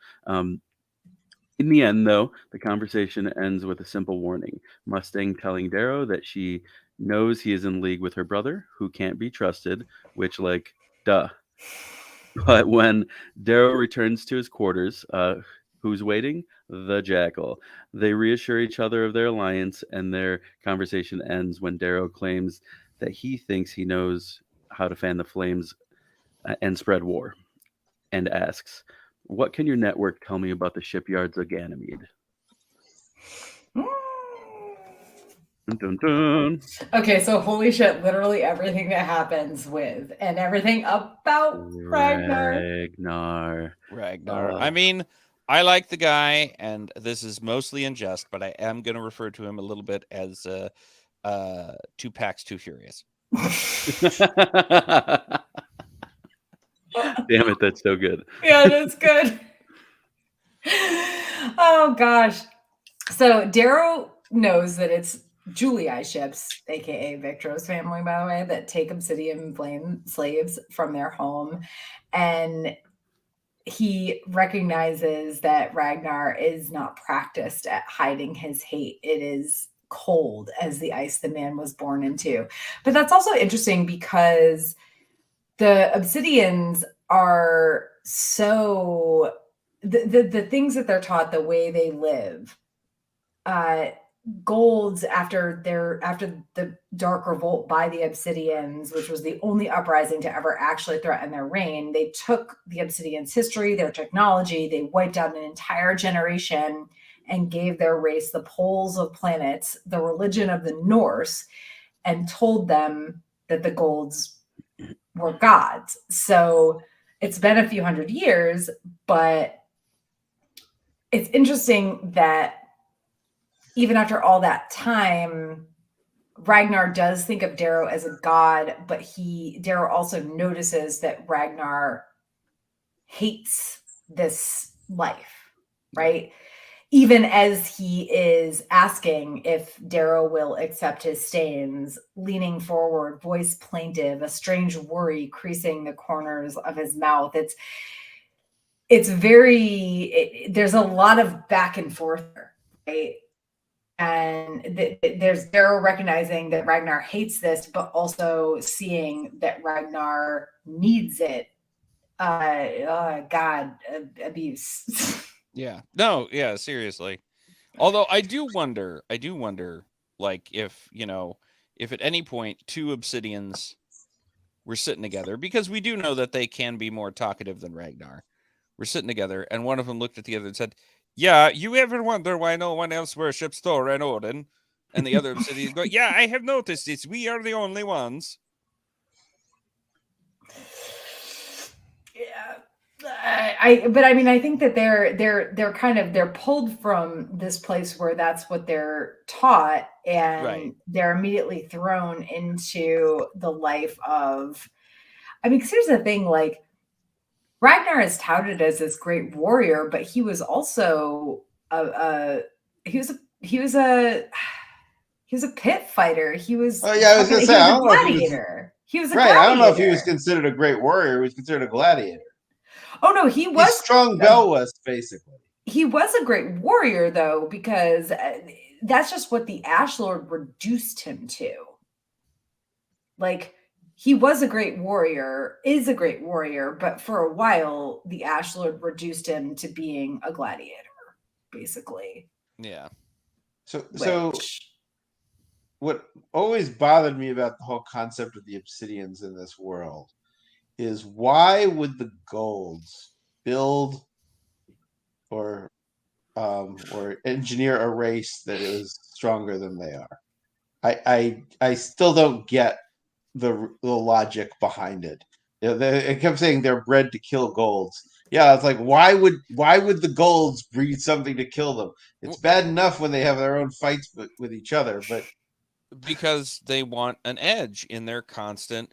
In the end, though, the conversation ends with a simple warning. Mustang telling Darrow that she knows he is in league with her brother, who can't be trusted, which, like, duh. But when Darrow returns to his quarters, who's waiting? The Jackal. They reassure each other of their alliance, and their conversation ends when Darrow claims that he thinks he knows how to fan the flames and spread war, and asks, "What can your network tell me about the shipyards of Ganymede?" Dun, dun, dun. Okay, so holy shit, literally everything that happens with and everything about Ragnar. Ragnar. I mean, I like the guy, and this is mostly in jest, but I am going to refer to him a little bit as Two Packs, Too Furious. Damn it, that's so good. Yeah, that's good. Oh gosh. So Darrow knows that it's Julii ships, aka Victro's family, by the way, that take Obsidian Flame slaves from their home. And he recognizes that Ragnar is not practiced at hiding his hate. It is cold as the ice the man was born into. But that's also interesting because the Obsidians are so the things that they're taught, the way they live, Golds after the Dark Revolt by the Obsidians, which was the only uprising to ever actually threaten their reign, they took the Obsidians' history, their technology, they wiped out an entire generation and gave their race the poles of planets, the religion of the Norse, and told them that the Golds were gods. So it's been a few hundred years, but it's interesting that even after all that time, Ragnar does think of Darrow as a god, but Darrow also notices that Ragnar hates this life, right? Even as he is asking if Darrow will accept his stains, leaning forward, voice plaintive, a strange worry creasing the corners of his mouth. It's there's a lot of back and forth, right? And there's Darrow recognizing that Ragnar hates this, but also seeing that Ragnar needs it. God, abuse. Yeah. No, yeah, seriously. Although I do wonder, like, if at any point two Obsidians were sitting together, because we do know that they can be more talkative than Ragnar. We're sitting together, and one of them looked at the other and said, "Yeah, you ever wonder why no one else worships Thor and Odin?" And the other Obsidians go, "Yeah, I have noticed this. We are the only ones." Yeah. I think that they're pulled from this place where that's what they're taught, and Right. they're immediately thrown into the life of. I mean, 'cause here's the thing: like Ragnar is touted as this great warrior, but he was also he was a he was a he was a pit fighter. He was Oh yeah, I was gonna say, I a don't know if he was gladiator. He was a right. gladiator. I don't know if he was considered a great warrior. He was considered a gladiator. Oh no, he was He's strong Belwest, basically. He was a great warrior, though, because that's just what the Ash Lord reduced him to. Like, he was a great warrior, is a great warrior, but for a while, the Ash Lord reduced him to being a gladiator, basically. Yeah. So what always bothered me about the whole concept of the Obsidians in this world is, why would the Golds build or engineer a race that is stronger than they are? I still don't get the logic behind it. It kept saying they're bred to kill Golds. Yeah, it's like, why would the Golds breed something to kill them? It's bad enough when they have their own fights with each other, but because they want an edge in their constant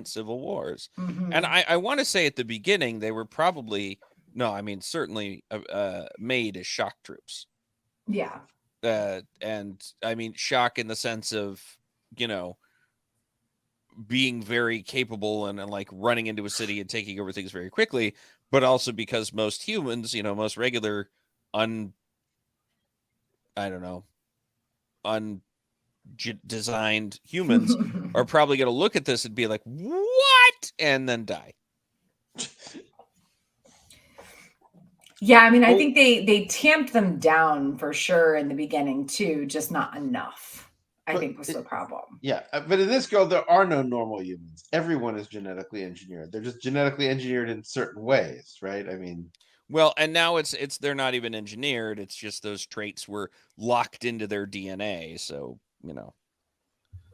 civil wars. Mm-hmm. And I want to say at the beginning they were probably certainly made as shock troops. Yeah. And I mean shock in the sense of being very capable and like running into a city and taking over things very quickly, but also because most humans, most regular I don't know, undesigned humans are probably going to look at this and be like, what? And then die. Yeah, I mean, I think they tamped them down for sure in the beginning too, just not enough. I think was the problem. Yeah, but in this girl, there are no normal humans. Everyone is genetically engineered. They're just genetically engineered in certain ways, right? I mean, well, and now it's they're not even engineered. It's just those traits were locked into their DNA. So, you know.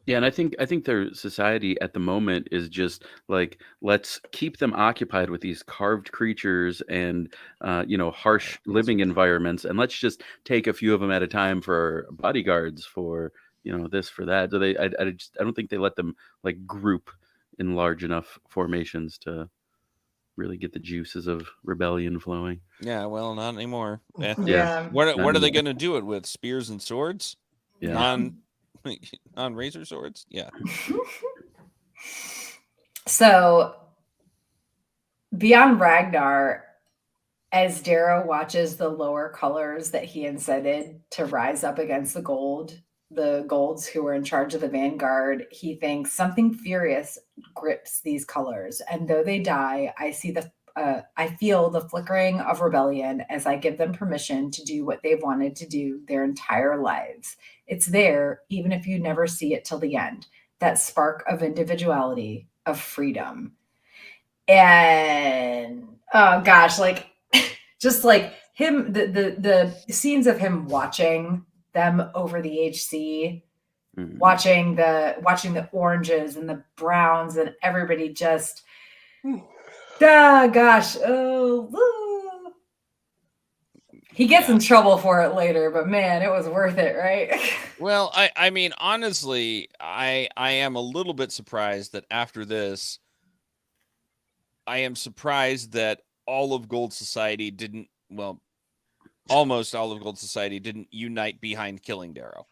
Yeah, and I think their society at the moment is just like, let's keep them occupied with these carved creatures and harsh living environments, and let's just take a few of them at a time for bodyguards, for this, for that. So I don't think they let them like group in large enough formations to really get the juices of rebellion flowing. Yeah, well, not anymore. Yeah. What are they anymore. going to do it with? Spears and swords? Yeah. Non razor swords? Yeah. So beyond Ragnar, as Darrow watches the lower colors that he incited to rise up against the golds who were in charge of the vanguard, he thinks something furious grips these colors, and though they die, I feel the flickering of rebellion as I give them permission to do what they've wanted to do their entire lives. It's there, even if you never see it till the end. That spark of individuality, of freedom. And oh gosh, like just like him, the scenes of him watching them over the HC, watching the oranges and the browns and everybody just gosh, he gets in trouble for it later, but man, it was worth it, right? Well, I mean, honestly, I am a little bit surprised that after this, I am surprised that all of Gold Society didn't, well, almost all of Gold Society didn't unite behind killing Darrow.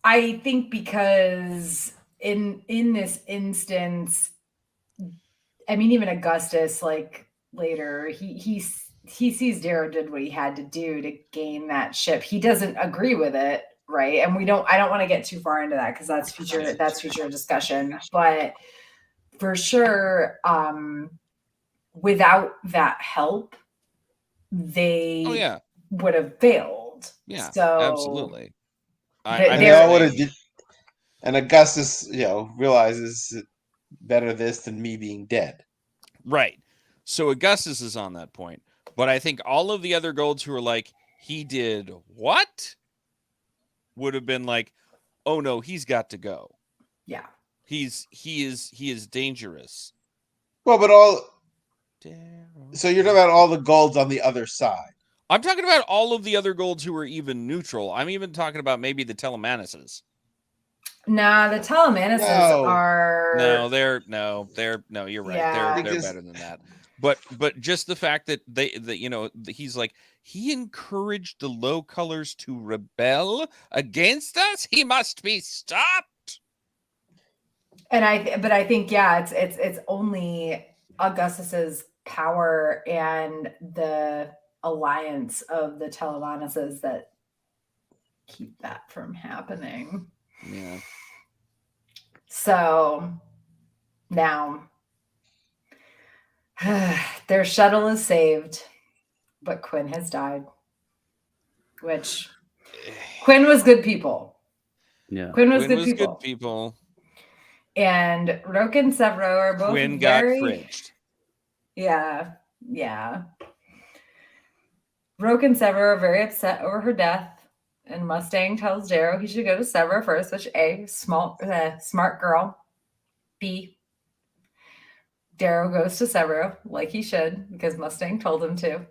I think because in this instance, I mean, even Augustus, like later, he sees Darrow did what he had to do to gain that ship. He doesn't agree with it, right? And I don't want to get too far into that because that's future discussion. But for sure, without that help, they would have failed. Yeah, so absolutely. They all would have did. And Augustus, realizes better this than me being dead. Right. So Augustus is on that point. But I think all of the other golds who are like, he did what? Would have been like, oh no, he's got to go. Yeah. He is dangerous. Well, but so you're talking about all the golds on the other side. I'm talking about all of the other golds who are even neutral. I'm even talking about maybe the Telemanises. Nah, the Telemanises are you're right. Yeah. They're better than that. But just the fact that he's like, he encouraged the low colors to rebel against us. He must be stopped. And I think it's only Augustus's power and the alliance of the Telemanises that keep that from happening. Yeah. So now their shuttle is saved, but Quinn has died. Which Quinn was good people. Yeah. Quinn was good people. And Roke and Severo are both Quinn got fridged. Yeah. Yeah. Roke and Severo are very upset over her death. And Mustang tells Darrow he should go to Severo first, which A, smart girl. B, Darrow goes to Severo like he should because Mustang told him to.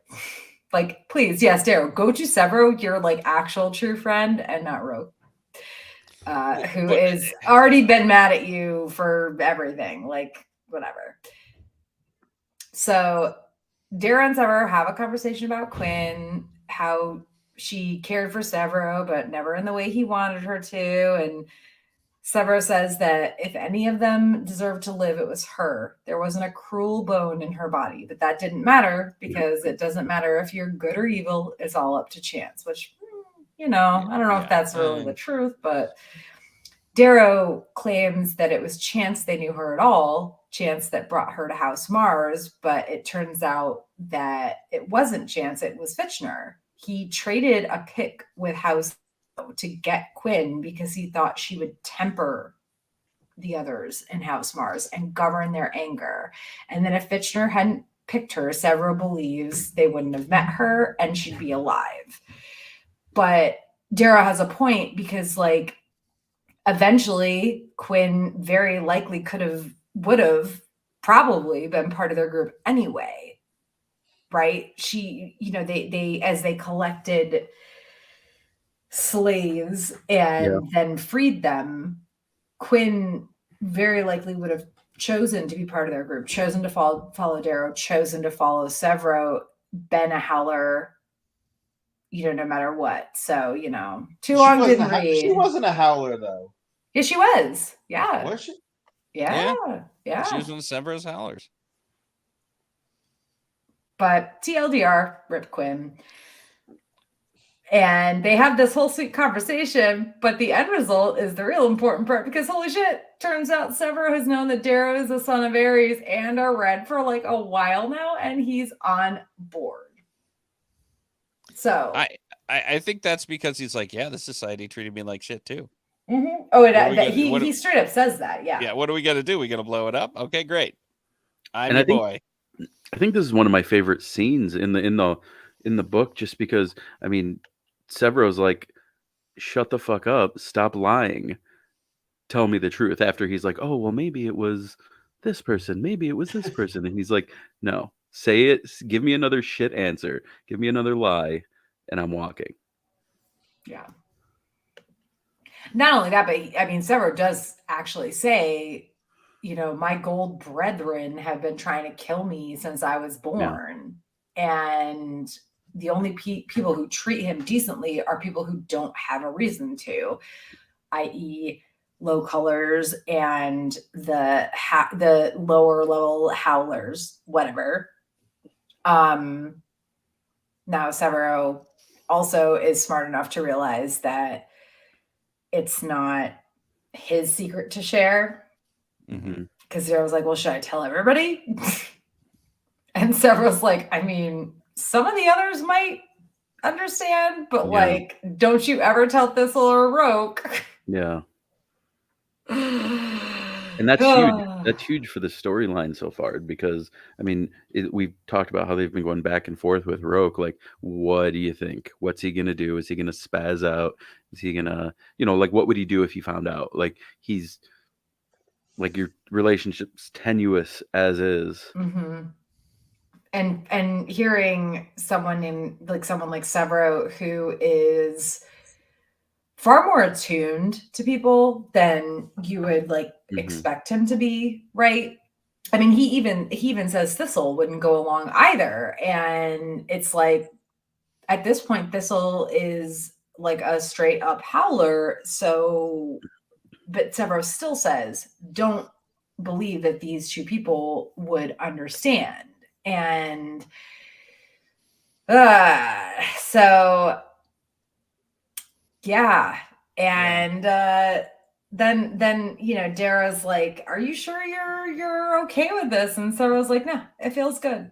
Like, please, yes, Darrow, go to Severo, your like actual true friend, and not Roke, who is already been mad at you for everything, like whatever. So Darrow and Severo have a conversation about Quinn, how she cared for Severo, but never in the way he wanted her to. And Severo says that if any of them deserved to live, it was her. There wasn't a cruel bone in her body, but that didn't matter because it doesn't matter if you're good or evil. It's all up to chance, which, I don't know if that's really the truth, but Darrow claims that it was chance they knew her at all, chance that brought her to House Mars, but it turns out that it wasn't chance, it was Fitchner. He traded a pick with House to get Quinn because he thought she would temper the others in House Mars and govern their anger. And then if Fitchner hadn't picked her, Severo believes they wouldn't have met her and she'd be alive. But Darrow has a point because, like, eventually Quinn very likely would have probably been part of their group anyway, right? She, they as they collected slaves and then freed them, Quinn very likely would have chosen to be part of their group, chosen to follow Darrow, chosen to follow Severo, been a howler, no matter what. So, too long didn't read. She wasn't a howler, though. Yeah, she was. Yeah. Was she? Yeah. She was one of Severo's howlers. But TLDR, Rip Quinn. And they have this whole sweet conversation, but the end result is the real important part because holy shit, turns out Severo has known that Darrow is the son of Ares and a Red for like a while now, and he's on board. So I think that's because he's like, yeah, the society treated me like shit too. Mm-hmm. Oh, he straight up says that. Yeah. Yeah. What do we got to do? We got to blow it up. Okay, great. I'm your boy. I think this is one of my favorite scenes in the book, just because Severo's like, shut the fuck up, stop lying, tell me the truth. After he's like, oh well, maybe it was this person, maybe it was this person, and he's like, no, say it, give me another shit answer, give me another lie, and I'm walking. Yeah. Not only that, but Severo does actually say, my gold brethren have been trying to kill me since I was born. Yeah. And the only people who treat him decently are people who don't have a reason to, i.e. low colors and the lower level howlers, whatever. Now Severo also is smart enough to realize that it's not his secret to share. Because Zero was like, well, should I tell everybody? And Severo's like, some of the others might understand, but don't you ever tell Thistle or Roke. Yeah. And that's huge. That's huge for the storyline so far because, we've talked about how they've been going back and forth with Roke. Like, what do you think? What's he going to do? Is he going to spaz out? Is he going to, what would he do if he found out? Like, he's, like, your relationship's tenuous as is. Mm-hmm. And hearing someone like Severo who is far more attuned to people than you would expect him to be, right? He even says Thistle wouldn't go along either. And it's like, at this point, Thistle is like a straight up howler. So, but Severo still says, don't believe that these two people would understand. And so yeah. And then Darrow's like, are you sure you're okay with this? And Severo's like, no, it feels good.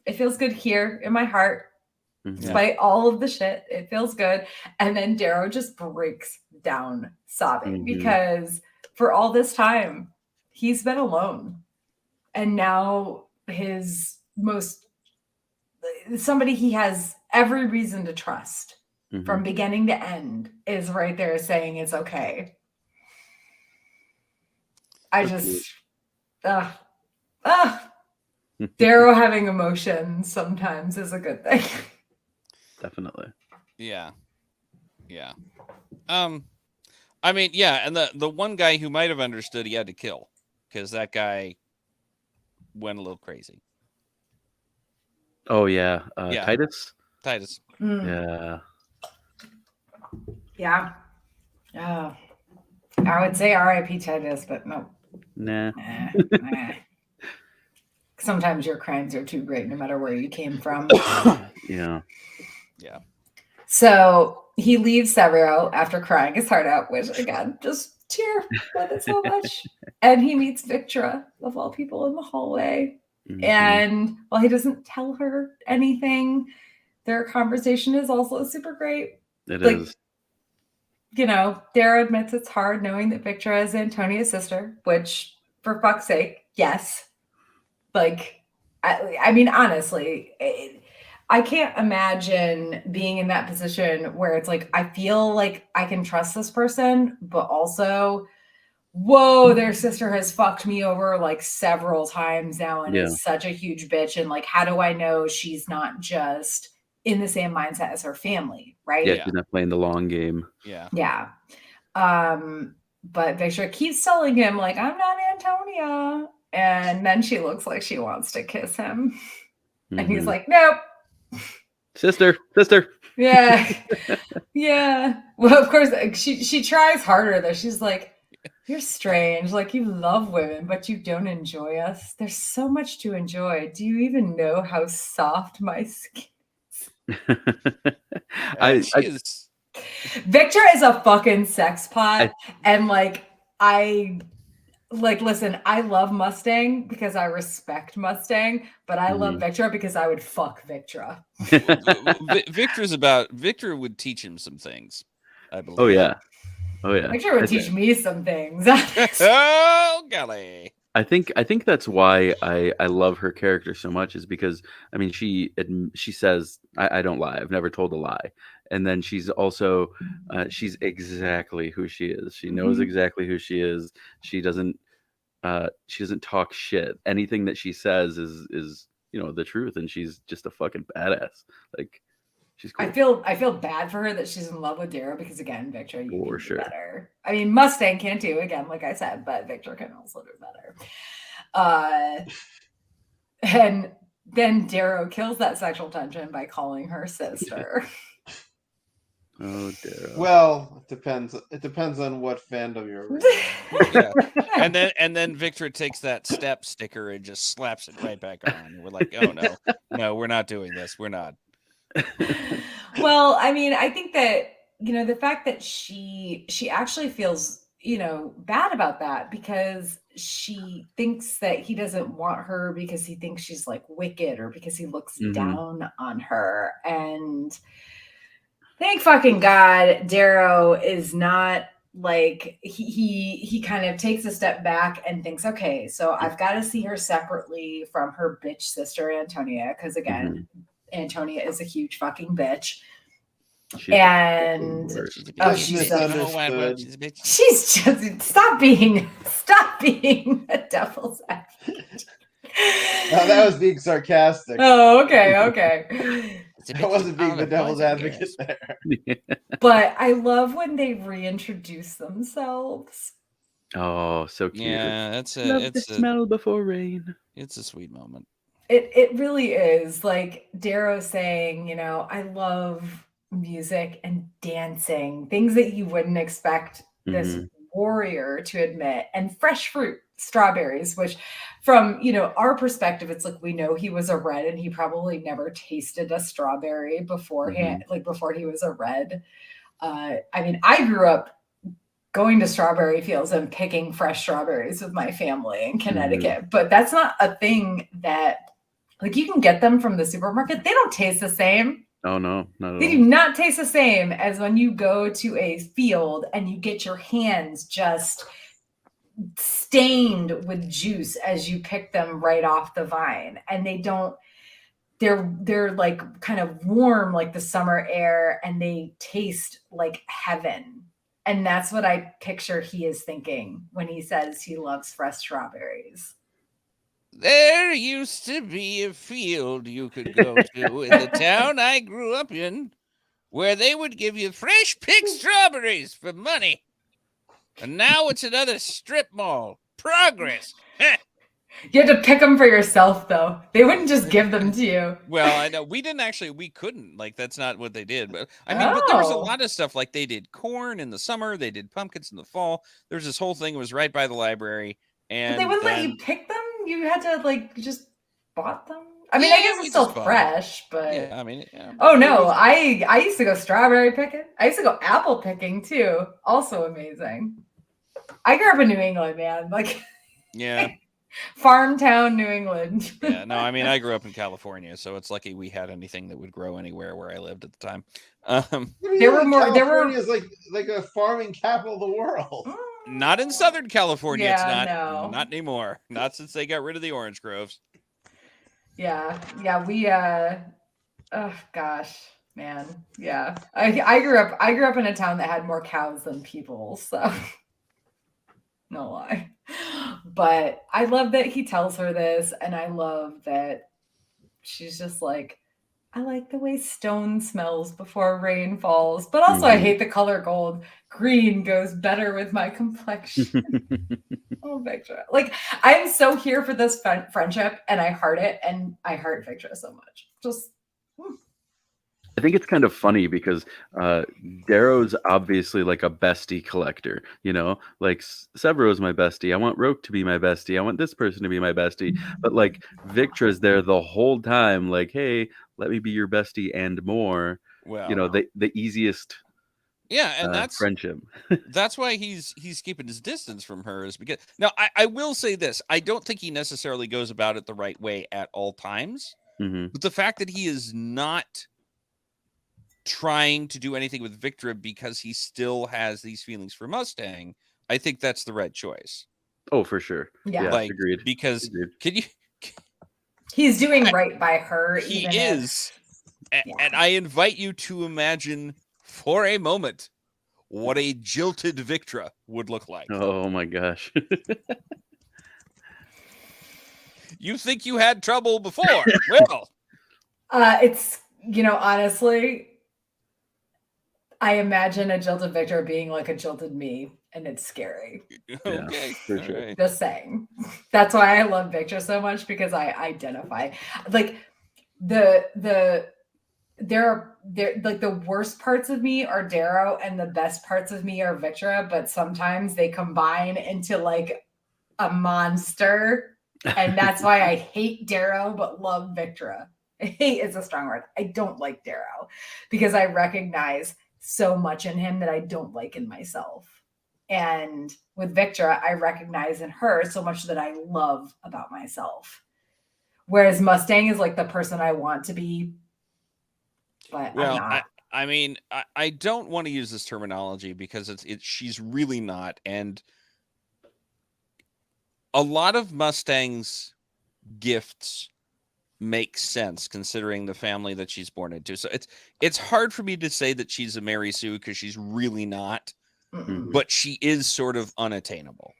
It feels good here in my heart. Despite all of the shit, it feels good. And then Darrow just breaks down sobbing because for all this time, he's been alone. And now somebody he has every reason to trust from beginning to end is right there saying it's okay. Darrow having emotions sometimes is a good thing. Definitely. Yeah. And the one guy who might have understood he had to kill because that guy went a little crazy. Oh yeah. Titus. Yeah. Oh. I would say R.I.P. Titus, but no. Nah. Nah. Sometimes your crimes are too great, no matter where you came from. Yeah. Yeah. So he leaves Severo after crying his heart out, which again, just tear with it so much. And he meets Victra, of all people, in the hallway. Mhm. And while he doesn't tell her anything, their conversation is also super great. It Like, is. you know, Dara admits it's hard knowing that Victra is Antonia's sister, which, for fuck's sake, yes. Like, I mean, honestly, I can't imagine being in that position where it's like, I feel like I can trust this person, but also, whoa, their sister has fucked me over like several times now and Yeah. is such a huge bitch. And like, how do I know she's not just in the same mindset as her family, right? Yeah, Yeah. she's not playing the long game. Yeah. Yeah. But Victor keeps telling him, like, I'm not Antonia. And then she looks like she wants to kiss him. And he's Mhm. like, nope. Sister. Yeah. Yeah. Well, of course, she tries harder though. She's like, you're strange. Like, you love women, but you don't enjoy us. There's so much to enjoy. Do you even know how soft my skin And she is. Victor is a fucking sex pot. And like, listen, I love Mustang because I respect Mustang, but I love Victra because I would fuck Victra. Victor would teach him some things, I believe. Oh yeah. Victor would teach me some things. Oh golly. I think that's why I love her character so much, is because I mean she says I don't lie, I've never told a lie, and then she's also she's exactly who she is. She knows exactly who she is. She doesn't talk shit. Anything that she says is you know the truth, and she's just a fucking badass. Like, she's cool. I feel bad for her that she's in love with Darrow because again, Victor, you For can sure. do better. I mean, Mustang can too, again, like I said, but Victor can also do better. And then Darrow kills that sexual tension by calling her sister. Oh, Darrow. Well, it depends. It depends on what fandom you're reading. Yeah. And then Victor takes that step sticker and just slaps it right back on. We're like, oh no, we're not doing this. We're not. Well, I mean, I think that, you know, the fact that she actually feels, you know, bad about that because she thinks that he doesn't want her because he thinks she's like wicked or because he looks down on her. And thank fucking God, Darrow is not like he kind of takes a step back and thinks, okay, so I've got to see her separately from her bitch sister Antonia, because again, Antonia is a huge fucking bitch. And she's misunderstood. She's just stop being a devil's advocate. No, that was being sarcastic. Oh, okay. I wasn't being the devil's advocate there. But I love when they reintroduce themselves. Oh, so cute. Yeah, that's Love the smell before rain. It's a sweet moment. It really is. Like Darrow saying, you know, I love music and dancing, things that you wouldn't expect this warrior to admit, and fresh fruit, strawberries, which from, you know, our perspective, it's like we know he was a red and he probably never tasted a strawberry beforehand, like before he was a red. I mean, I grew up going to strawberry fields and picking fresh strawberries with my family in Connecticut, but that's not a thing that, like, you can get them from the supermarket. They don't taste the same. Oh, no, not at all. They do not taste the same as when you go to a field and you get your hands just stained with juice as you pick them right off the vine. And they're like kind of warm like the summer air, and they taste like heaven. And that's what I picture he is thinking when he says he loves fresh strawberries. There used to be a field you could go to in the town I grew up in where they would give you fresh picked strawberries for money. And now it's another strip mall. Progress. You had to pick them for yourself, though. They wouldn't just give them to you. Well, I know we couldn't. Like, that's not what they did. But I mean, but there was a Oh. lot of stuff. Like, they did corn in the summer, they did pumpkins in the fall. There's this whole thing. It was right by the library, and But they wouldn't let then you pick them? You had to, like, you just bought them? I mean, I guess we it's still just bought 'em. fresh, but... Yeah, I mean, yeah, Oh, it no. was- I used to go strawberry picking. I used to go apple picking, too. Also amazing. I grew up in New England, man. Like, yeah, farm town New England. yeah. No, I mean, I grew up in California, so it's lucky we had anything that would grow anywhere where I lived at the time. There were more- there were- California is like a farming capital of the world. Not in Southern California. It's Yeah, not. no. Not anymore. Not since they got rid of the orange groves. Yeah, we oh gosh, man. Yeah. I grew up in a town that had more cows than people, so no lie. But I love that he tells her this, and I love that she's just like, I like the way stone smells before rain falls, but also I Mhm. hate the color gold. Green goes better with my complexion. Oh, Victra. Like, I'm so here for this friendship, and I heart it, and I heart Victra so much. Just, I think it's kind of funny because Darrow's obviously like a bestie collector, you know, like Severo's my bestie. I want Roke to be my bestie. I want this person to be my bestie. But like Victra's there the whole time, like, hey, let me be your bestie and more. Well, You know, the easiest yeah, and that's friendship. that's why he's keeping his distance from her, is because now I will say this: I don't think he necessarily goes about it the right way at all times. Hmm. But the fact that he is not trying to do anything with Victra because he still has these feelings for Mustang, I think that's the right choice. Oh, for sure. yeah. Yeah, Like, agreed. because Agreed. can you? He's doing right by her. He even is, Yeah. and I invite you to imagine for a moment what a jilted Victra would look like. Oh my gosh. You think you had trouble before? Well, It's, honestly, I imagine a jilted Victor being like a jilted me, and it's scary. okay, for all sure. right. Just saying. That's why I love Victor so much, because I identify. Like, there are like the worst parts of me are Darrow and the best parts of me are Victra, but sometimes they combine into like a monster, and that's why I hate Darrow but love Victra. Hate is a strong word. I don't like Darrow because I recognize so much in him that I don't like in myself. And with Victra, I recognize in her so much that I love about myself. Whereas Mustang is like the person I want to be, but Well, I'm not. I mean, I don't want to use this terminology because she's really not, and a lot of Mustang's gifts make sense considering the family that she's born into. So it's hard for me to say that she's a Mary Sue because she's really not, Mm-mm. but she is sort of unattainable.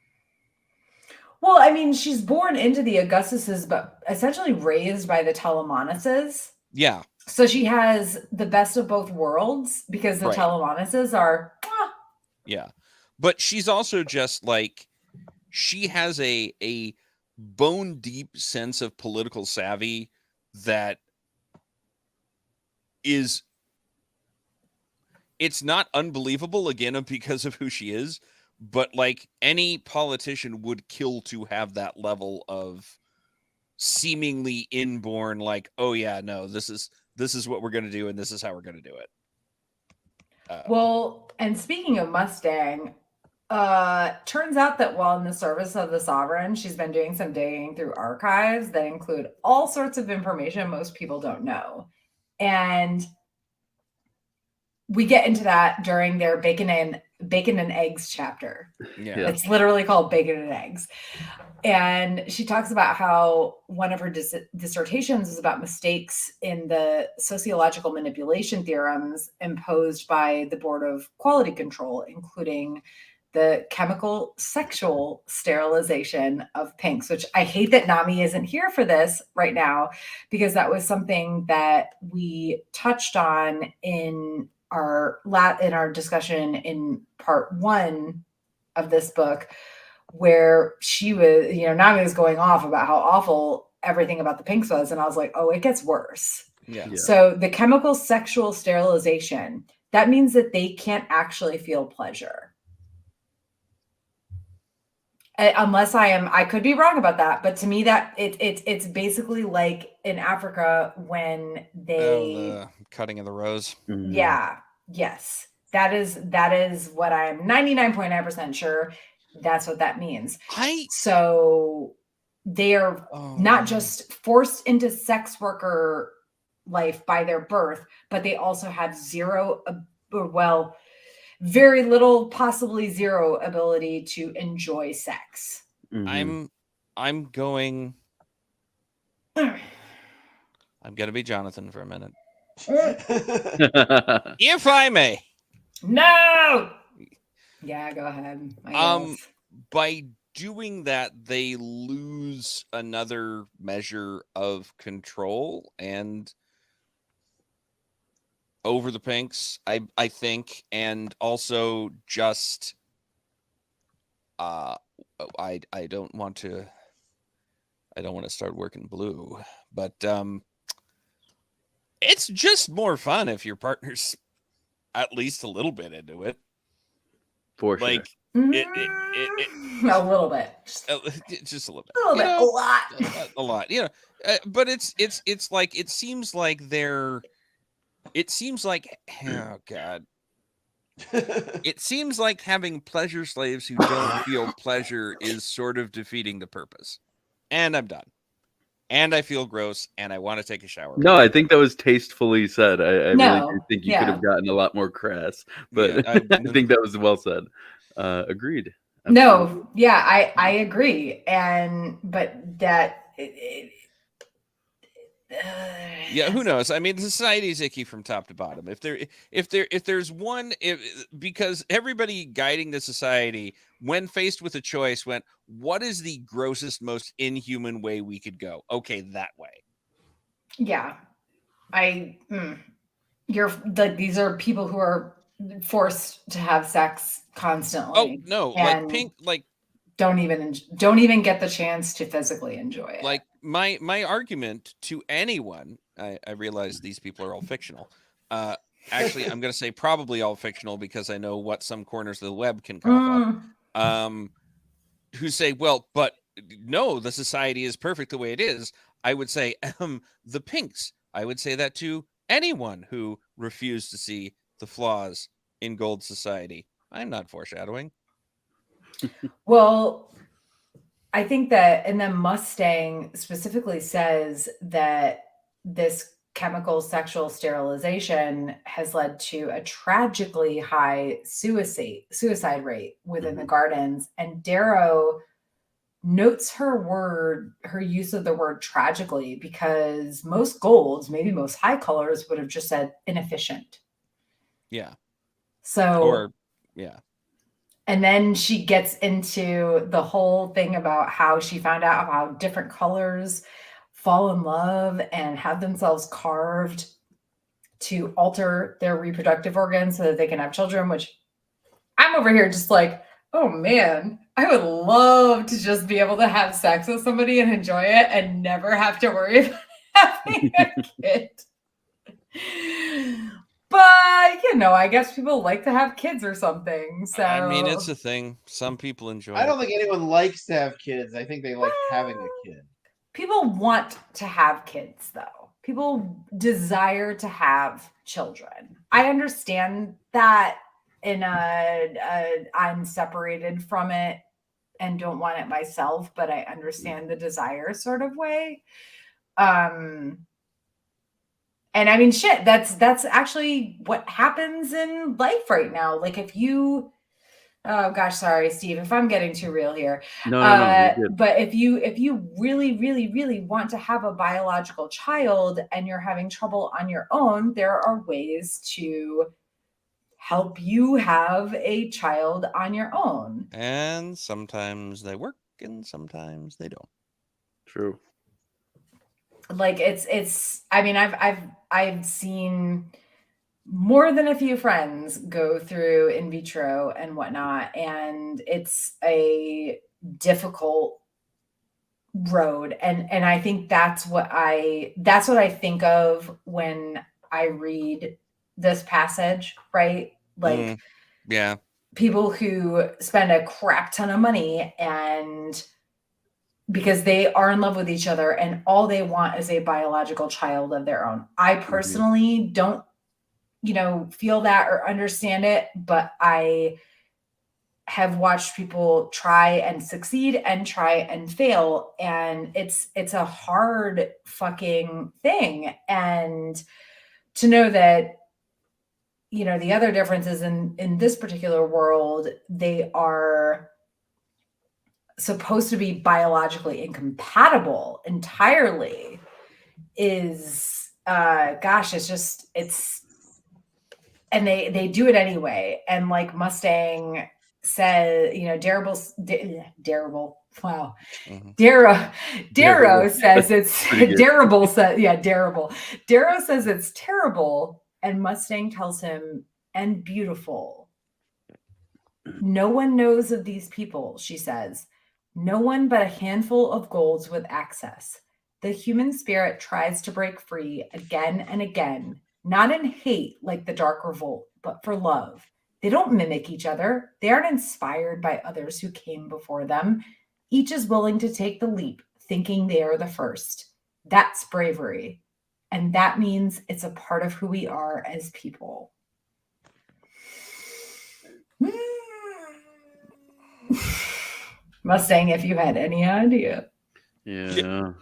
Well, I mean, she's born into the Augustuses, but essentially raised by the Telemonases. Yeah, So she has the best of both worlds because the Right. Telemonases are. yeah. But she's also just like, she has a bone deep sense of political savvy that is, it's not unbelievable again because of who she is, but like any politician would kill to have that level of seemingly inborn, like, oh yeah, no, this is what we're going to do and this is how we're going to do it. Well, and speaking of Mustang, turns out that while in the service of the Sovereign, she's been doing some digging through archives that include all sorts of information most people don't know. And we get into that during their bacon and eggs chapter. Yeah. Yeah. It's literally called Bacon and Eggs. And she talks about how one of her dissertations is about mistakes in the sociological manipulation theorems imposed by the Board of Quality Control, including the chemical sexual sterilization of pinks, which I hate that Nami isn't here for this right now, because that was something that we touched on in our discussion in part 1 of this book, where she was, Nami was going off about how awful everything about the pinks was. And I was like, oh, it gets worse. Yeah. So the chemical sexual sterilization, that means that they can't actually feel pleasure. Unless I could be wrong about that, but to me that it's basically like in Africa when they the cutting of the rose. Yeah. Yes. That is what I'm 99.9% sure that's what that means. So they are not just forced into sex worker life by their birth, but they also have very little, possibly zero ability to enjoy sex. I'm going I'm gonna be Jonathan for a minute. If I may. No. Yeah, go ahead. By doing that, they lose another measure of control and over the pinks, I think, and also just I don't want to start working blue, but it's just more fun if your partner's at least a little bit into it. For like sure. A little bit. Just a little bit. A little bit. A lot. A lot. But it's like it seems like oh God. It seems like having pleasure slaves who don't feel pleasure is sort of defeating the purpose. And I'm done. And I feel gross, and I want to take a shower. No, I think that was tastefully said. I really do think you could have yeah. gotten a lot more crass, but Yeah, I think that was well said. Agreed. Absolutely. No, yeah, I agree, but that. Yeah, who knows? I mean, society's icky from top to bottom. If there's one, because everybody guiding the society, when faced with a choice, went, what is the grossest, most inhuman way we could go? Okay, that way. Yeah, these are people who are forced to have sex constantly. Oh no, like pink, like don't even get the chance to physically enjoy it. Like my argument to anyone, I realize these people are all fictional. Actually, I'm going to say probably all fictional because I know what some corners of the web can cough up. Who say, well, but no, the society is perfect the way it is. I would say the pinks. I would say that to anyone who refused to see the flaws in gold society. I'm not foreshadowing. Well, I think that, and then Mustang specifically says that this chemical sexual sterilization has led to a tragically high suicide rate within the gardens. And Darrow notes her use of the word tragically, because most golds, maybe most high colors, would have just said inefficient. Yeah. Yeah. And then she gets into the whole thing about how she found out how different colors fall in love and have themselves carved to alter their reproductive organs so that they can have children, which I'm over here just like, oh man, I would love to just be able to have sex with somebody and enjoy it and never have to worry about having a kid. But, I guess people like to have kids or something. So I mean, it's a thing. Some people enjoy it. I don't think anyone likes to have kids. I think they like having a kid. People want to have kids, though. People desire to have children. I understand that I'm separated from it and don't want it myself, but I understand the desire sort of way. And I mean, shit, that's actually what happens in life right now. Like if you, oh gosh, sorry, Steve, if I'm getting too real here. No, but if you really, really, really want to have a biological child and you're having trouble on your own, there are ways to help you have a child on your own. And sometimes they work and sometimes they don't. True. Like it's I mean, I've seen more than a few friends go through in vitro and whatnot, and it's a difficult road. And I think that's what I think of when I read this passage, right? Like Yeah. people who spend a crap ton of money and because they are in love with each other and all they want is a biological child of their own. I personally don't, feel that or understand it, but I have watched people try and succeed and try and fail. And it's a hard fucking thing. And to know that, the other difference is in this particular world, they are supposed to be biologically incompatible entirely is and they do it anyway. And like Mustang said, Darrow says it's Darrow says it's terrible, and Mustang tells him, and beautiful. No one knows of these people, she says. No one but a handful of golds with access. The human spirit tries to break free again and again, not in hate like the Dark Revolt, but for love. They don't mimic each other. They aren't inspired by others who came before them. Each is willing to take the leap, thinking they are the first. That's bravery. And that means it's a part of who we are as people. Mustang, if you had any idea. Yeah.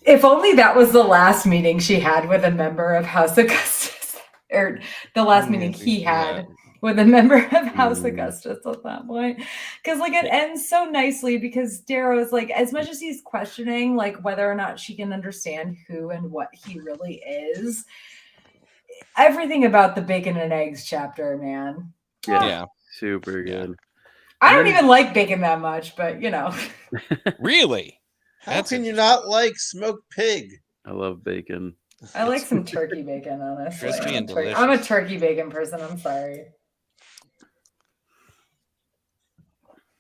If only that was the last meeting she had with a member of House Augustus, or the last meeting he had with a member of House Augustus at that point. Because like it ends so nicely because Darrow is like, as much as he's questioning like whether or not she can understand who and what he really is, everything about the bacon and eggs chapter, man. Yeah. Super good. I don't even like bacon that much, but Really? How can you not like smoked pig? I love bacon. I like some turkey bacon, honestly. Crispy and delicious. I'm a turkey bacon person. I'm sorry.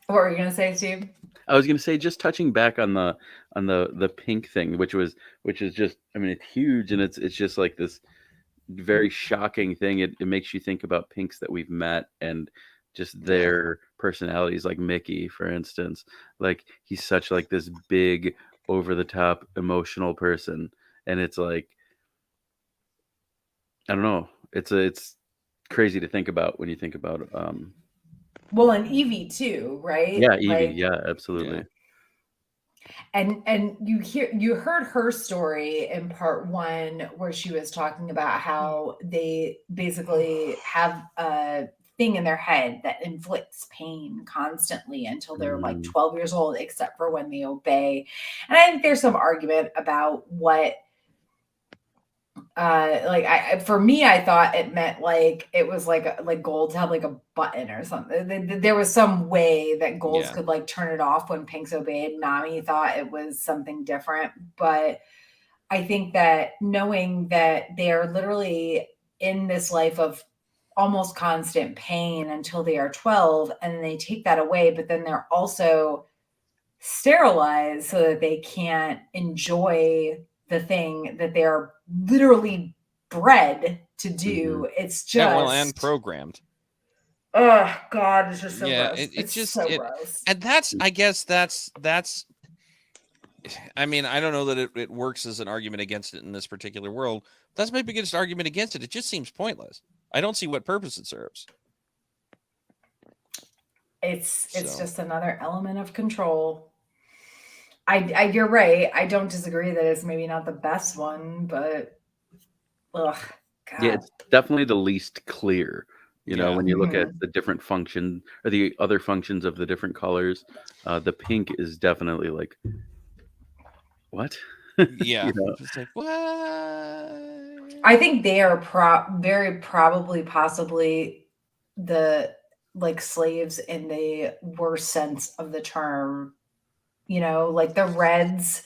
What were you gonna say, Steve? I was gonna say, just touching back on the pink thing, which is just, I mean, it's huge, and it's just like this very shocking thing. It makes you think about pinks that we've met and just their personalities, like Mickey, for instance. Like he's such like this big, over the top, emotional person, and it's like, I don't know. It's crazy to think about when you think about well, and Evie too, right? Yeah, Evie. Yeah, absolutely. Yeah. And you heard her story in part 1 where she was talking about how they basically have a thing in their head that inflicts pain constantly until they're like 12 years old, except for when they obey. And I think there's some argument about what for me, I thought it meant like it was like golds had like a button or something. There was some way that golds could like turn it off when pinks obeyed. Nami thought it was something different, but I think that knowing that they are literally in this life of almost constant pain until they are 12, and then they take that away, but then they're also sterilized so that they can't enjoy the thing that they are literally bred to do. It's just and programmed. Oh God, it's just so gross. It's just so gross. And I guess that's I mean, I don't know that it works as an argument against it in this particular world. That's my biggest argument against it. It just seems pointless. I don't see what purpose it serves. It's just another element of control. You're right. I don't disagree that it's maybe not the best one, but God. Yeah, it's definitely the least clear. You know, when you look at the different function or the other functions of the different colors, the pink is definitely like, what? Yeah. It's like, what? I think they are very probably, possibly the like slaves in the worst sense of the term. Like the reds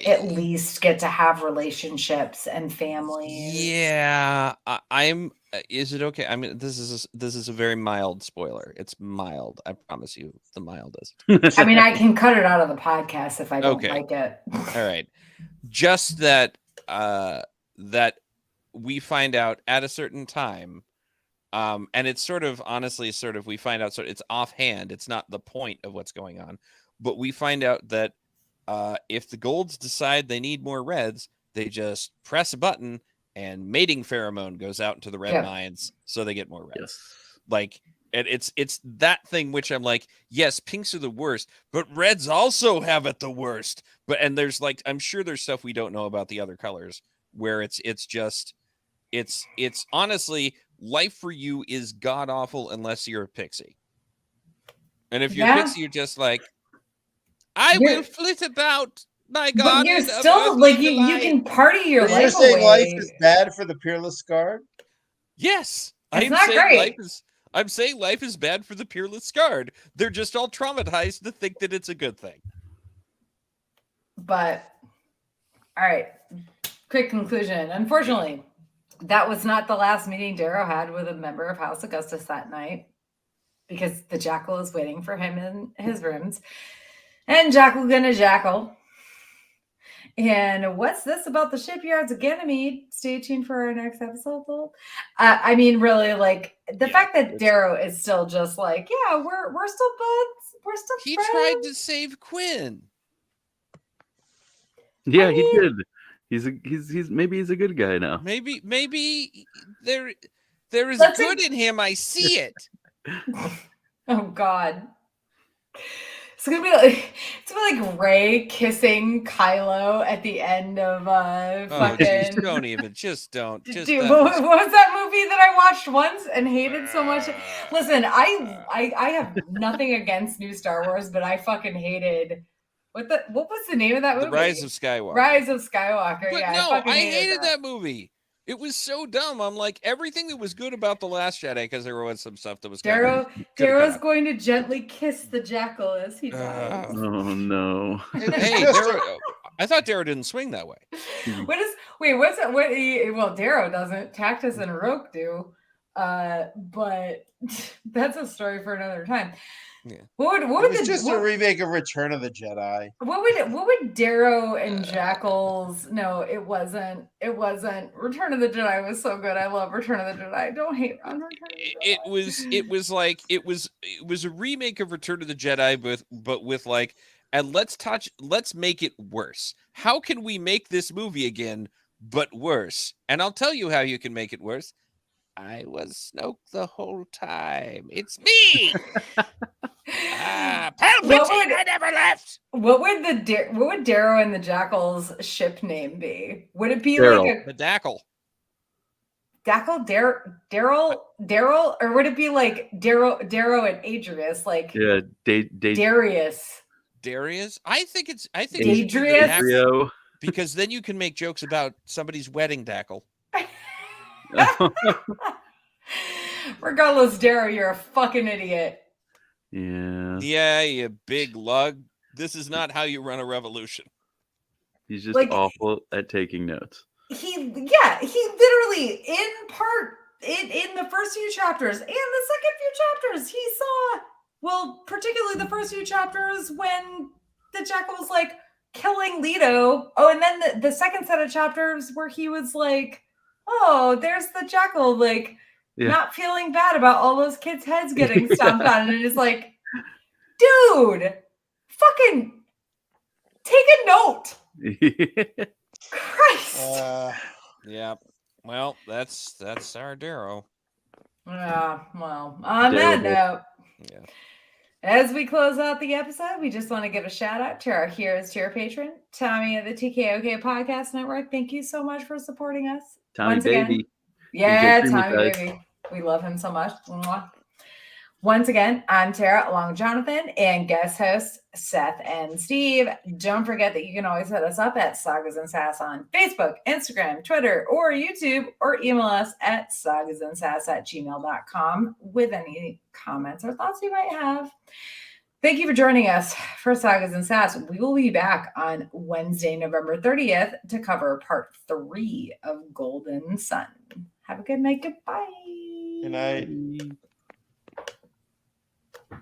at least get to have relationships and families. Yeah, I'm. Is it okay? I mean, this is a very mild spoiler. It's mild. I promise you, the mildest. I mean, I can cut it out of the podcast if I don't Okay. like it. All right, just that that we find out at a certain time, and it's sort of honestly sort of we find out it's offhand. It's not the point of what's going on, but we find out that if the golds decide they need more reds, they just press a button and mating pheromone goes out into the red mines, so they get more reds. Yes. Like, and it's that thing which I'm like, yes, pinks are the worst, but reds also have it the worst. But and there's like, I'm sure there's stuff we don't know about the other colors where it's honestly, life for you is god awful unless you're a pixie. And if you're a pixie, you're just like, I will flit about. My God, but you're still like you can party your life away. You're saying life is bad for the peerless scarred? Yes, I'm saying life is bad for the peerless scarred. They're just all traumatized to think that it's a good thing. But all right, quick conclusion. Unfortunately, that was not the last meeting Darrow had with a member of House Augustus that night, because the jackal is waiting for him in his rooms, and Jackal gonna jackal. And what's this about the shipyards of Ganymede? Stay tuned for our next episode. I mean, really, like the fact that Darrow is still just like, yeah, we're still buds. We're still He friends. tried to save Quinn. Yeah, he did. He's maybe he's a good guy now. Maybe there is good in him. I see it. Oh God. It's gonna be like Rey kissing Kylo at the end of fucking. Geez, don't even. Just don't. Just Dude, what was that movie that I watched once and hated so much? Listen, I have nothing against new Star Wars, but I fucking hated what was the name of that movie? The Rise of Skywalker. Rise of Skywalker. But yeah, no, I hated that movie. It was so dumb. I'm like, everything that was good about The Last Jedi, because there was some stuff that was Darrow's going to gently kiss the jackal as he dies. Oh no. Hey, I thought Darrow didn't swing that way. Well, Darrow doesn't. Tactus and Roke do. But that's a story for another time. Yeah. It's just a remake of Return of the Jedi. What would Darrow and Jackals? No, it wasn't. It wasn't. Return of the Jedi was so good. I love Return of the Jedi. Don't hate on Return of the Jedi. It was a remake of Return of the Jedi, but with like, and let's make it worse. How can we make this movie again, but worse? And I'll tell you how you can make it worse. I was Snoke the whole time. It's me. Palpatine, I never left. What would Darrow and the Jackal's ship name be? Would it be like the Dackle? Dackle, Daryl, or would it be like Darrow and Adrius? Like Darius. Darius? I think Adrius. Because then you can make jokes about somebody's wedding, Dackle. Regardless, Darrow, you're a fucking idiot. Yeah, you big lug. This is not how you run a revolution. He's just awful at taking notes. He literally in the first few chapters and the second few chapters, he saw, well, particularly the first few chapters when the jackal was like killing Leto. Oh, and then the second set of chapters where he was like, oh, there's the jackal, like not feeling bad about all those kids' heads getting stomped on. And it's like, dude, fucking take a note. Christ. Yeah. Well, that's our Darrow. Well, on that note, as we close out the episode, we just want to give a shout out to our heroes, to our patron, Tommy of the TKOK Podcast Network. Thank you so much for supporting us. Tommy once baby. Again. Yeah, Tommy baby. We love him so much. Mwah. Once again, I'm Tara, along with Jonathan, and guest hosts Seth and Steve. Don't forget that you can always hit us up at Sagas and Sass on Facebook, Instagram, Twitter, or YouTube, or email us at sagasandsass@gmail.com with any comments or thoughts you might have. Thank you for joining us for Sagas and Sass. We will be back on Wednesday, November 30th to cover part 3 of Golden Sun. Have a good night. Goodbye. Good night.